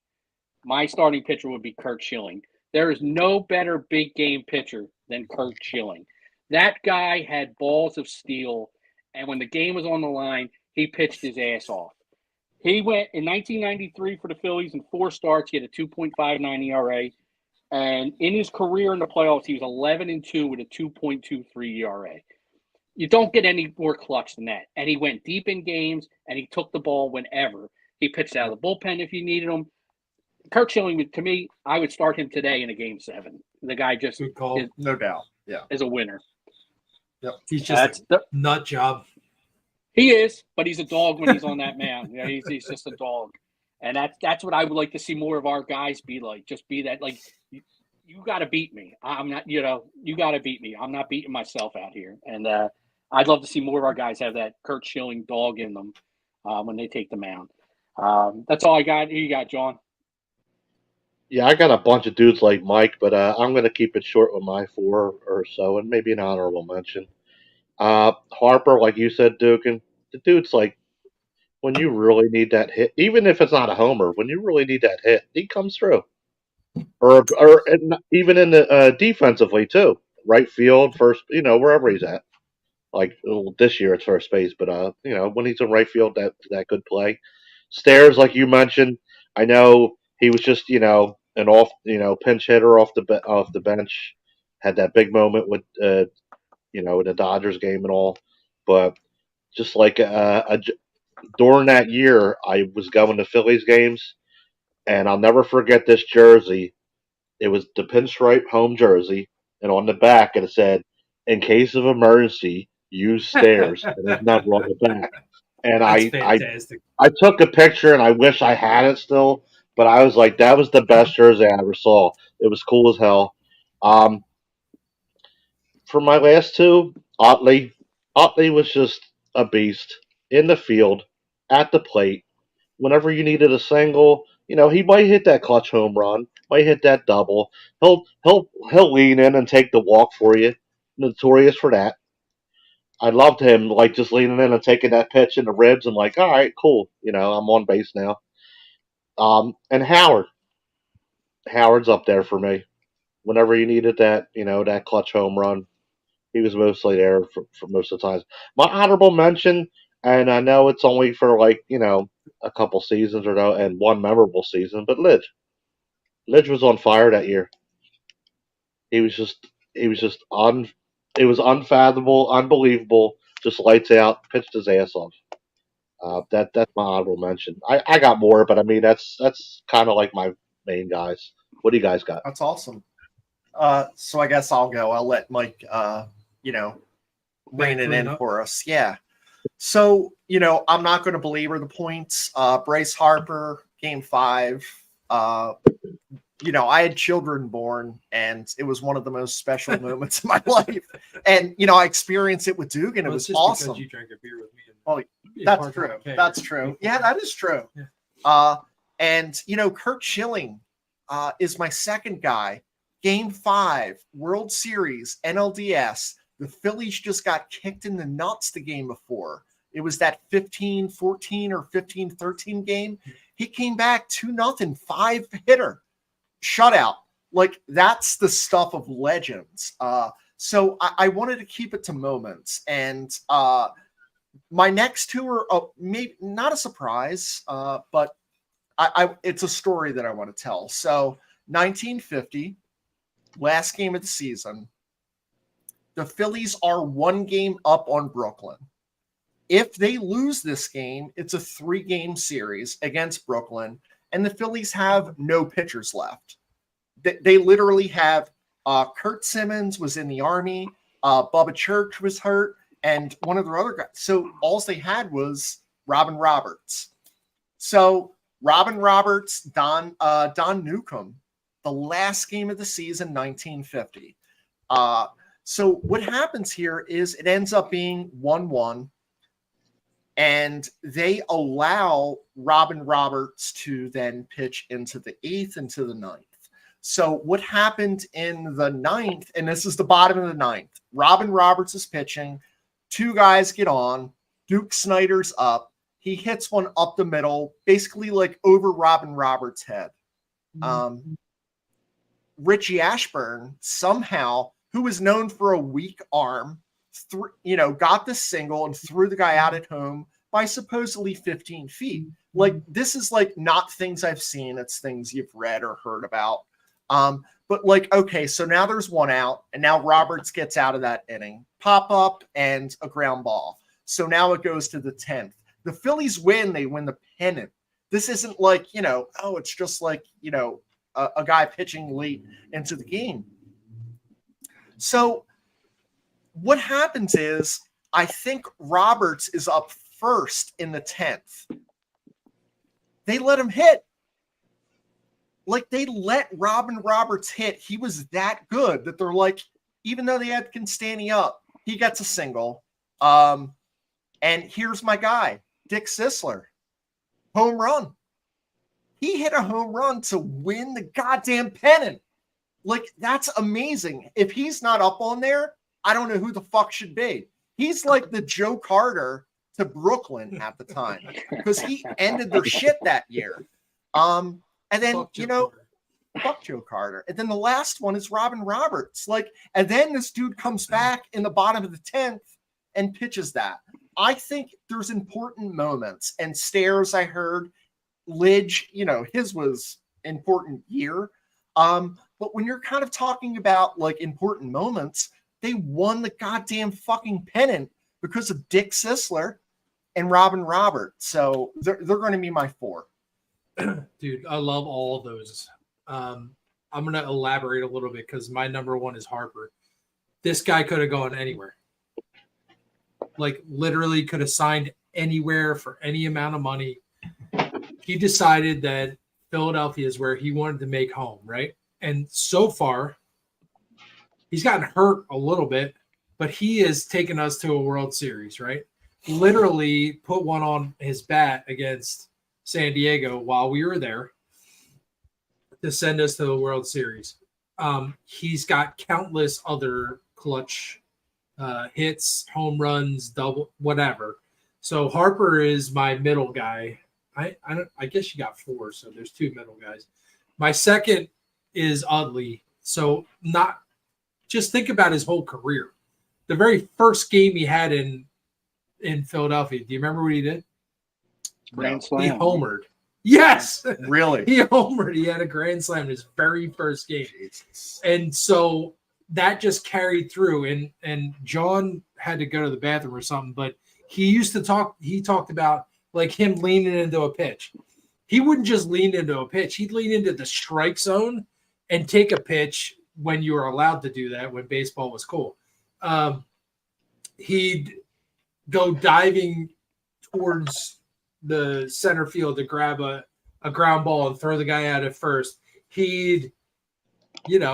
my starting pitcher would be Curt Schilling. There is no better big game pitcher than Curt Schilling. That guy had balls of steel, and when the game was on the line, he pitched his ass off. He went in 1993 for the Phillies in 4 starts. He had a 2.59 ERA. And in his career in the playoffs, he was 11-2 with a 2.23 ERA. You don't get any more clutch than that. And he went deep in games, and he took the ball whenever. He pitched out of the bullpen if you needed him. Curt Schilling, to me, I would start him today in a Game 7. The guy just No doubt. Yeah. is a winner. Yep. He's just a nut job. He is, but he's a dog when he's on that mound. He's just a dog. And that's what I would like to see more of our guys be like. Just be that, like, you got to beat me. I'm not, you got to beat me. I'm not beating myself out here. And I'd love to see more of our guys have that Curt Schilling dog in them when they take the mound. That's all I got. Who you got, John? Yeah, I got a bunch of dudes like Mike, but I'm going to keep it short with my four or so, and maybe an honorable mention. Harper, like you said, Dugan, the dude's like, when you really need that hit, even if it's not a homer, when you really need that hit, he comes through. Or and even in the defensively too, right field, first, wherever he's at. Like this year, it's first base, but when he's in right field, that good play. Stairs, like you mentioned, I know he was just an off pinch hitter off the bench, had that big moment with in the Dodgers game and all, but just like during that year, I was going to Phillies games, and I'll never forget this jersey. It was the pinstripe home jersey, and on the back it said, "In case of emergency, use stairs," and his number on the back. And That's I fantastic. I took a picture, and I wish I had it still, but I was like, that was the best jersey I ever saw. It was cool as hell. Um, for my last two, Otley was just a beast in the field, at the plate. Whenever you needed a single, he might hit that clutch home run, might hit that double. He'll lean in and take the walk for you. Notorious for that. I loved him like just leaning in and taking that pitch in the ribs and like, all right, cool. I'm on base now. And Howard's up there for me. Whenever you needed that, that clutch home run, he was mostly there for most of the times. My honorable mention, and I know it's only for like a couple seasons or no, and one memorable season, but Lidge. Lidge was on fire that year. He was just he was just un. It was unfathomable, unbelievable. Just lights out, pitched his ass off. That's my honorable mention. I got more, but I mean that's kind of like my main guys. What do you guys got? That's awesome. So I guess I'll go. I'll let Mike, you know, rein it in for us. Yeah. So, I'm not going to belabor the points. Bryce Harper, game 5. I had children born, and it was one of the most special moments of my life. And, I experienced it with Dugan. It was awesome. Because you drank a beer with me. Oh, that's true. That's true. Yeah, that is true. Yeah. And, Kurt Schilling is my second guy. Game 5, World Series, NLDS. The Phillies just got kicked in the nuts the game before. It was that 15-14 or 15-13 game. He came back 2-0, 5-hitter, shutout. Like, that's the stuff of legends. So I wanted to keep it to moments. And my next two are maybe not a surprise, but it's a story that I want to tell. So 1950, last game of the season, the Phillies are 1 game up on Brooklyn. If they lose this game, it's a 3-game series against Brooklyn, and the Phillies have no pitchers left. They literally have Kurt Simmons was in the Army, Bubba Church was hurt, and one of their other guys. So all they had was Robin Roberts. So Robin Roberts, Don Newcomb, the last game of the season, 1950. So what happens here is it ends up being 1-1, and they allow Robin Roberts to then pitch into the 8th, into the 9th. So what happened in the 9th, and this is the bottom of the 9th, Robin Roberts is pitching, 2 guys get on, Duke Snyder's up, he hits one up the middle, basically like over Robin Roberts' head. Richie Ashburn somehow, who was known for a weak arm, got the single and threw the guy out at home by supposedly 15 feet. Like, this is like not things I've seen. It's things you've read or heard about. But like, okay, so now there's 1 out, and now Roberts gets out of that inning. Pop up and a ground ball. So now it goes to the 10th. The Phillies win. They win the pennant. This isn't like, it's just like, a guy pitching late into the game. So what happens is, I think Roberts is up first in the 10th. They let him hit. Like, they let Robin Roberts hit. He was that good that they're like, even though they had Constantine up, he gets a single. And here's my guy, Dick Sisler. home run. He hit a home run to win the goddamn pennant. Like, that's amazing. If he's not up on there, I don't know who the fuck should be. He's like the Joe Carter to Brooklyn at the time because he ended their shit that year. And then, fuck Joe Carter. And then the last one is Robin Roberts. Like, and then this dude comes back in the bottom of the 10th and pitches that. I think there's important moments. And Stairs, I heard, Lidge, his was important year. But when you're kind of talking about like important moments, they won the goddamn fucking pennant because of Dick Sisler and Robin Roberts. So they're going to be my 4. Dude, I love all of those. I'm going to elaborate a little bit because my number 1 is Harper. This guy could have gone anywhere. Like, literally could have signed anywhere for any amount of money. He decided that Philadelphia is where he wanted to make home, right? And so far, he's gotten hurt a little bit, but he has taken us to a World Series, right? Literally put one on his bat against San Diego while we were there to send us to the World Series. He's got countless other clutch hits, home runs, double, whatever. So Harper is my middle guy. I guess you got 4, so there's 2 middle guys. My second is Utley. So not just think about his whole career. The very first game he had in Philadelphia. Do you remember what he did? Grand No. slam. He homered. Yes. Really? He homered. He had a grand slam in his very first game. Jesus. And so that just carried through. And John had to go to the bathroom or something, but he talked about like him leaning into a pitch. He wouldn't just lean into a pitch. He'd lean into the strike zone and take a pitch when you were allowed to do that, when baseball was cool. He'd go diving towards the center field to grab a ground ball and throw the guy out at first. He'd, the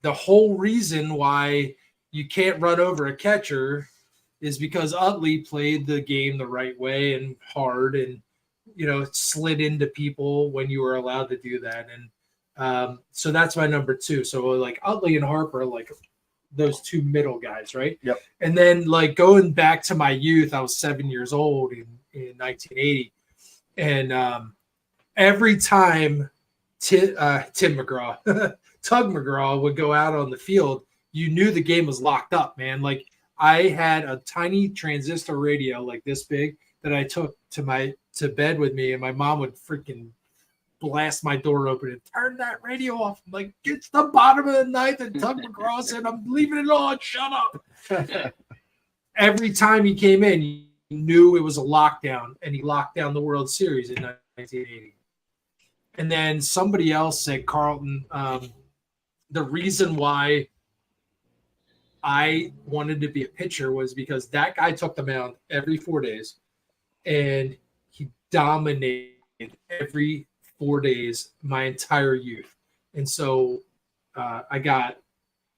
whole reason why you can't run over a catcher is because Utley played the game the right way and hard and, slid into people when you were allowed to do that. And so that's my number 2. So like Utley and Harper, like those 2 middle guys, right? Yep. And then like going back to my youth, I was 7 years old in 1980. And every time Tim McGraw, Tug McGraw would go out on the field, you knew the game was locked up, man. Like I had a tiny transistor radio like this big that I took to bed with me, and my mom would freaking blast my door open and turn that radio off. I'm like, it's the bottom of the ninth, and Tug McGraw said, I'm leaving it on. Shut up. Every time he came in, you knew it was a lockdown, and he locked down the World Series in 1980. And then somebody else said, Carlton, the reason why I wanted to be a pitcher was because that guy took the mound every 4 days, and he dominated every 4 days my entire youth. And so I got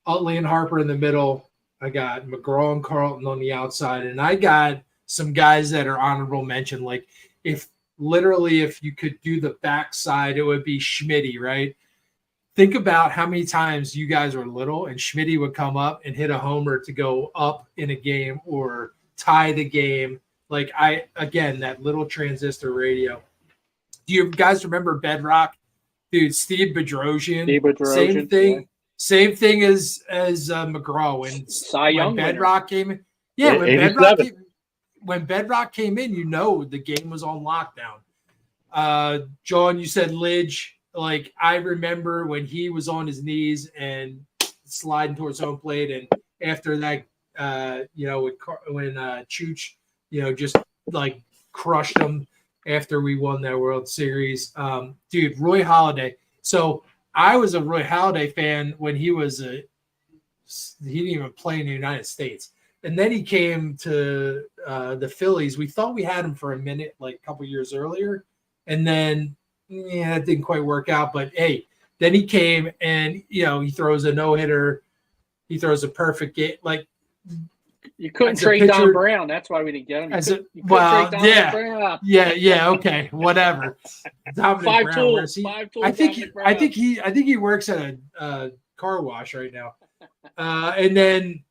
Utley and Harper in the middle. I got McGraw and Carlton on the outside, and I got some guys that are honorable mention. Like if you could do the backside, it would be Schmitty, right? Think about how many times you guys were little and Schmitty would come up and hit a homer to go up in a game or tie the game. Like that little transistor radio. Do you guys remember Bedrock? Dude, Steve Bedrosian. Same thing. Yeah. Same thing as McGraw when Bedrock came in. Yeah, when Bedrock came in, the game was on lockdown. John, you said Lidge. Like I remember when he was on his knees and sliding towards home plate, and after that, when Chooch, just like crushed him after we won that World Series. Dude, Roy Halladay. So I was a Roy Halladay fan when he didn't even play in the United States. And then he came to the Phillies. We thought we had him for a minute, like a couple years earlier. And then, it didn't quite work out. But, hey, then he came and, he throws a no-hitter. He throws a perfect game. Like, You couldn't As a trade pitcher- Don Brown. That's why we didn't get him. You As a- couldn't well, trade Dominic Brown. Yeah, okay, whatever. Dominic Five Brown, tools. where's he? Five tools. I think Dominic Brown. he works at a car wash right now. And then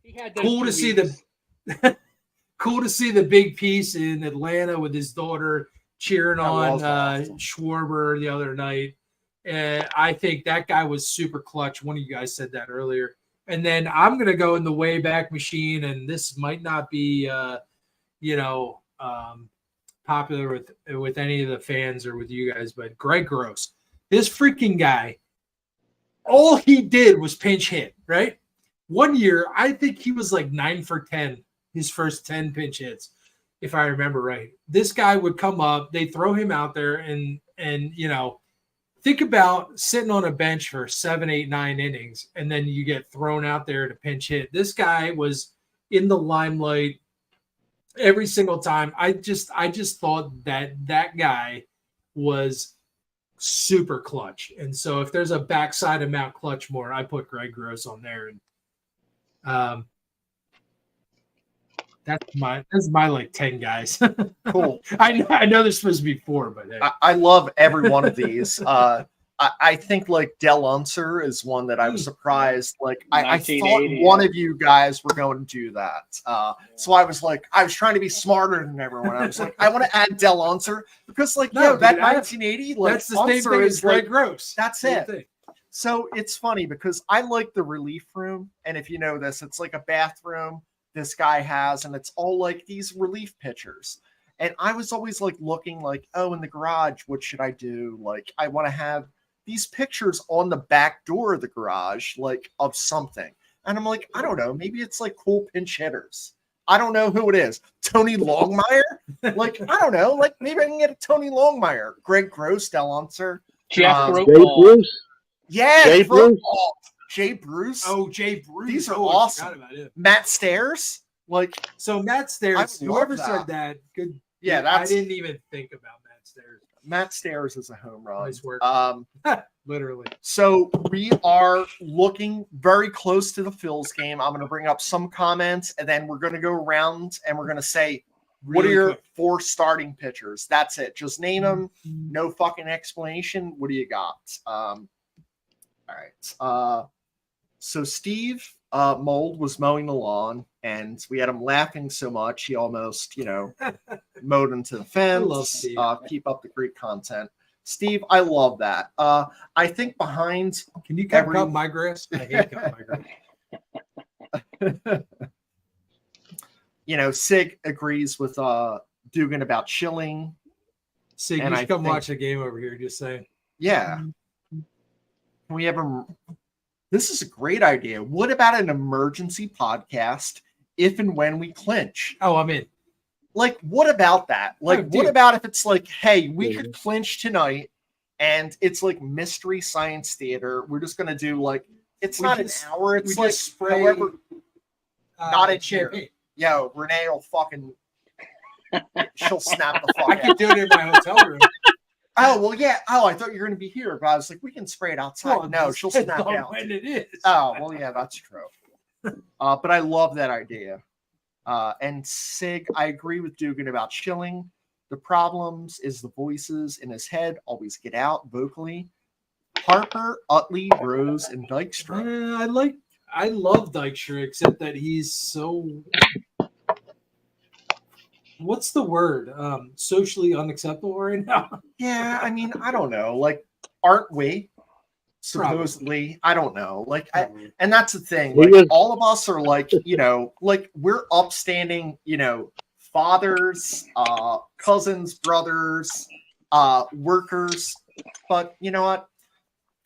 He had those cool 2 to see weeks. cool to see the big piece in Atlanta with his daughter cheering That on was awesome. Schwarber the other night. And I think that guy was super clutch. One of you guys said that earlier. And then I'm going to go in the Wayback Machine, and this might not be, popular with any of the fans or with you guys, but Greg Gross, this freaking guy, all he did was pinch hit, right? One year, I think he was like 9 for 10, his first 10 pinch hits, if I remember right. This guy would come up, they throw him out there, and think about sitting on a bench for 7, 8, 9 innings, and then you get thrown out there to pinch hit. This guy was in the limelight every single time. I just thought that guy was super clutch. And so if there's a backside of Mount Clutchmore, I put Greg Gross on there. And that's my like 10 guys. Cool. I know there's supposed to be 4, but hey. I love every one of these. I think like Del Unser is one that I was surprised. Like I thought 1980, one of you guys were going to do that. So I was trying to be smarter than everyone. I was like, I want to add Del Unser because that dude, 1980, like that's the same Unser thing as is Greg like, Gross. that's Same it. thing. So it's funny because I like the relief room. And if you know this, it's like a bathroom this guy has, and it's all like these relief pitchers. And I was always like looking like, oh, in the garage, what should I do? Like, I want to have these pictures on the back door of the garage, like of something. And I'm like, I don't know, maybe it's like cool pinch hitters. I don't know who it is. Tony Longmire? Like, I don't know. Like, maybe I can get a Tony Longmire. Greg Gross, Del Unser. Jeff Jay Grotball. Bruce. Yeah, Jay Bruce. Jay Bruce. Oh, Jay Bruce. These are Oh, I awesome. forgot about him. Matt Stairs. Like, So Matt I Stairs, would love whoever that. said that, good. yeah, I that's didn't even think about Matt Stairs. Matt Stairs is a home run. Nice work. Literally. So we are looking very close to the Phillies game. I'm going to bring up some comments, and then we're going to go around and we're going to say, what are Really your quick. 4 starting pitchers? That's it. Just name them. No fucking explanation. What do you got? All right. So Steve Mold was mowing the lawn, and we had him laughing so much he almost, mowed into the fence. love Steve. Keep up the great content. Steve, I love that. I think behind Can you cut my grass? I hate cutting my grass. Sig agrees with Dugan about Schilling. Sig, And you I should come think- watch the game over here. Just saying. Yeah. Can we have him? This is a great idea. What about an emergency podcast if and when we clinch? Oh, I'm in. Like, what about that? Like, Oh, what dude. about if it's like, hey, we could clinch tonight and it's like Mystery Science Theater. We're just going to do like, it's We not just- an hour. It's we like, just spray however, not in champagne. yo, Renee will fucking, she'll snap the fuck I out. could do it in my hotel room. Oh, well, yeah. Oh, I thought you were going to be here, but I was like, we can spray it outside. Well, No, just she'll depends snap on out. when it is. Oh, well, yeah, that's true. But I love that idea. And Sig, I agree with Dugan about Schilling. The problems is the voices in his head always get out vocally. Harper, Utley, Rose, and Dykstra. I love Dykstra, except that he's so. What's the word? Socially unacceptable right now. Yeah, I mean, I don't know. Like, aren't we? Supposedly, I don't know. Like, and that's the thing. He Like, was- all of us are like, like we're upstanding, fathers, cousins, brothers, workers. But you know what?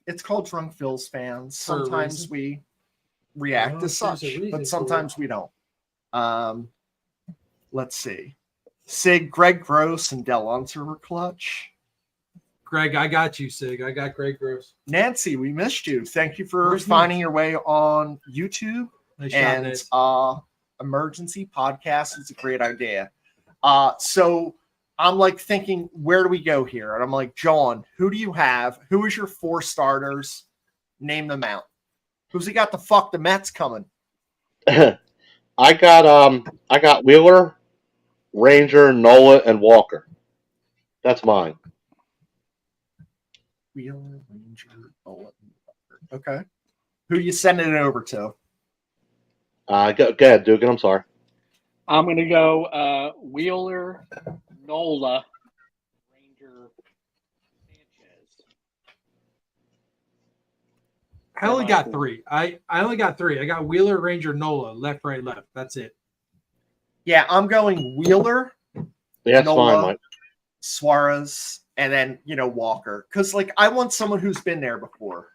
It's called Drunk Phil's fans. For a Sometimes reason. we react Well, as there's a such, reason for but it. sometimes we don't. Let's see. Sig, Greg Gross, and Del Unser were clutch. Greg, I got you, Sig. I got Greg Gross. Nancy, we missed you. Thank you for Where's finding Nancy? your way on YouTube. Nice shot, And Nate. emergency podcast is a great idea. So I'm like thinking, where do we go here? And I'm like, John, who do you have? Who is your 4 starters? Name them out. Who's he got to fuck the Mets coming? I got Wheeler, Ranger, Nola, and Walker. That's mine. Wheeler, Ranger, Bullet, okay. Who you sending it over to? Go ahead, Dugan. I'm sorry. I'm going to go Wheeler, Nola, Ranger, Sanchez. I only got three. I only got three. I got Wheeler, Ranger, Nola, left, right, left. That's it. Yeah, I'm going Wheeler, Yeah, that's Nola, fine, Mike. Suarez, and then Walker. Because I want someone who's been there before.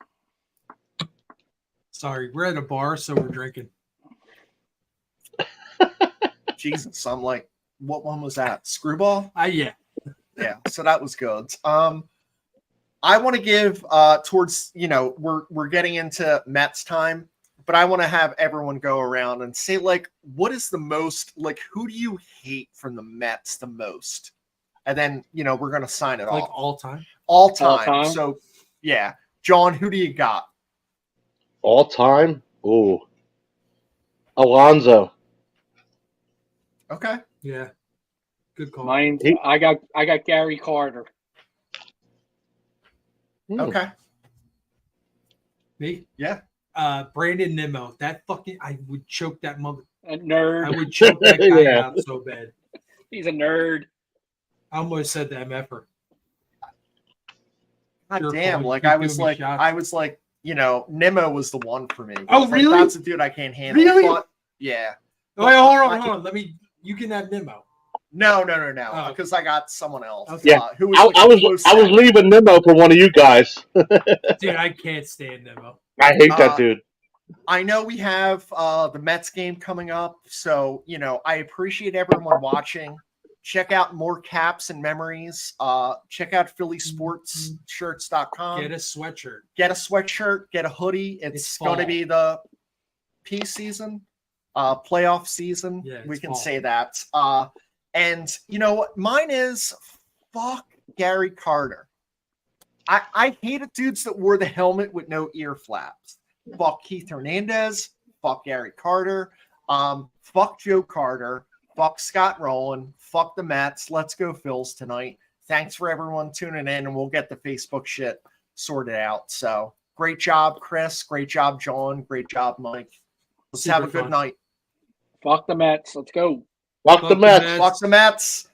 Sorry, we're at a bar, so we're drinking. Jesus, I'm like, what one was that? Screwball? Yeah. Yeah, so that was good. I want to give towards we're getting into Mets time, but I want to have everyone go around and say what is the most who do you hate from the Mets the most, and then we're gonna sign it off. All time. All time. So yeah, John, who do you got? All time. Ooh, Alonzo. Okay. Yeah. Good call. Mine. I got Gary Carter. Okay. Me? Yeah. Brandon Nimmo. That fucking I would choke that mother. A nerd. I would choke that guy Yeah. out so bad. He's a nerd. I almost said that MFer. God Your damn! fault. I Keep was giving me shots. Nimmo was the one for me. Oh, really? That's a dude I can't handle. Really? But, yeah. Wait, hold on. You can have Nimmo. No. Oh. Because I got someone else. Okay. Yeah. Who was I was leaving Nimmo for one of you guys. Dude, I can't stand Nimmo. I hate that dude. I know we have the Mets game coming up, so I appreciate everyone watching. Check out more caps and memories. Check out phillysportshirts.com. Get a sweatshirt. Get a sweatshirt. Get a hoodie. It's going to be the P season, playoff season. Yeah, we can fall. say that. And you know what? Mine is fuck Gary Carter. I hated dudes that wore the helmet with no ear flaps. Fuck Keith Hernandez. Fuck Gary Carter. Fuck Joe Carter. Fuck Scott Rowland. Fuck the Mets. Let's go Phils tonight. Thanks for everyone tuning in, and we'll get the Facebook shit sorted out. So great job, Chris. Great job, John. Great job, Mike. Let's have a good night. Fuck the Mets. Let's go. Fuck the Mets. Fuck the Mets.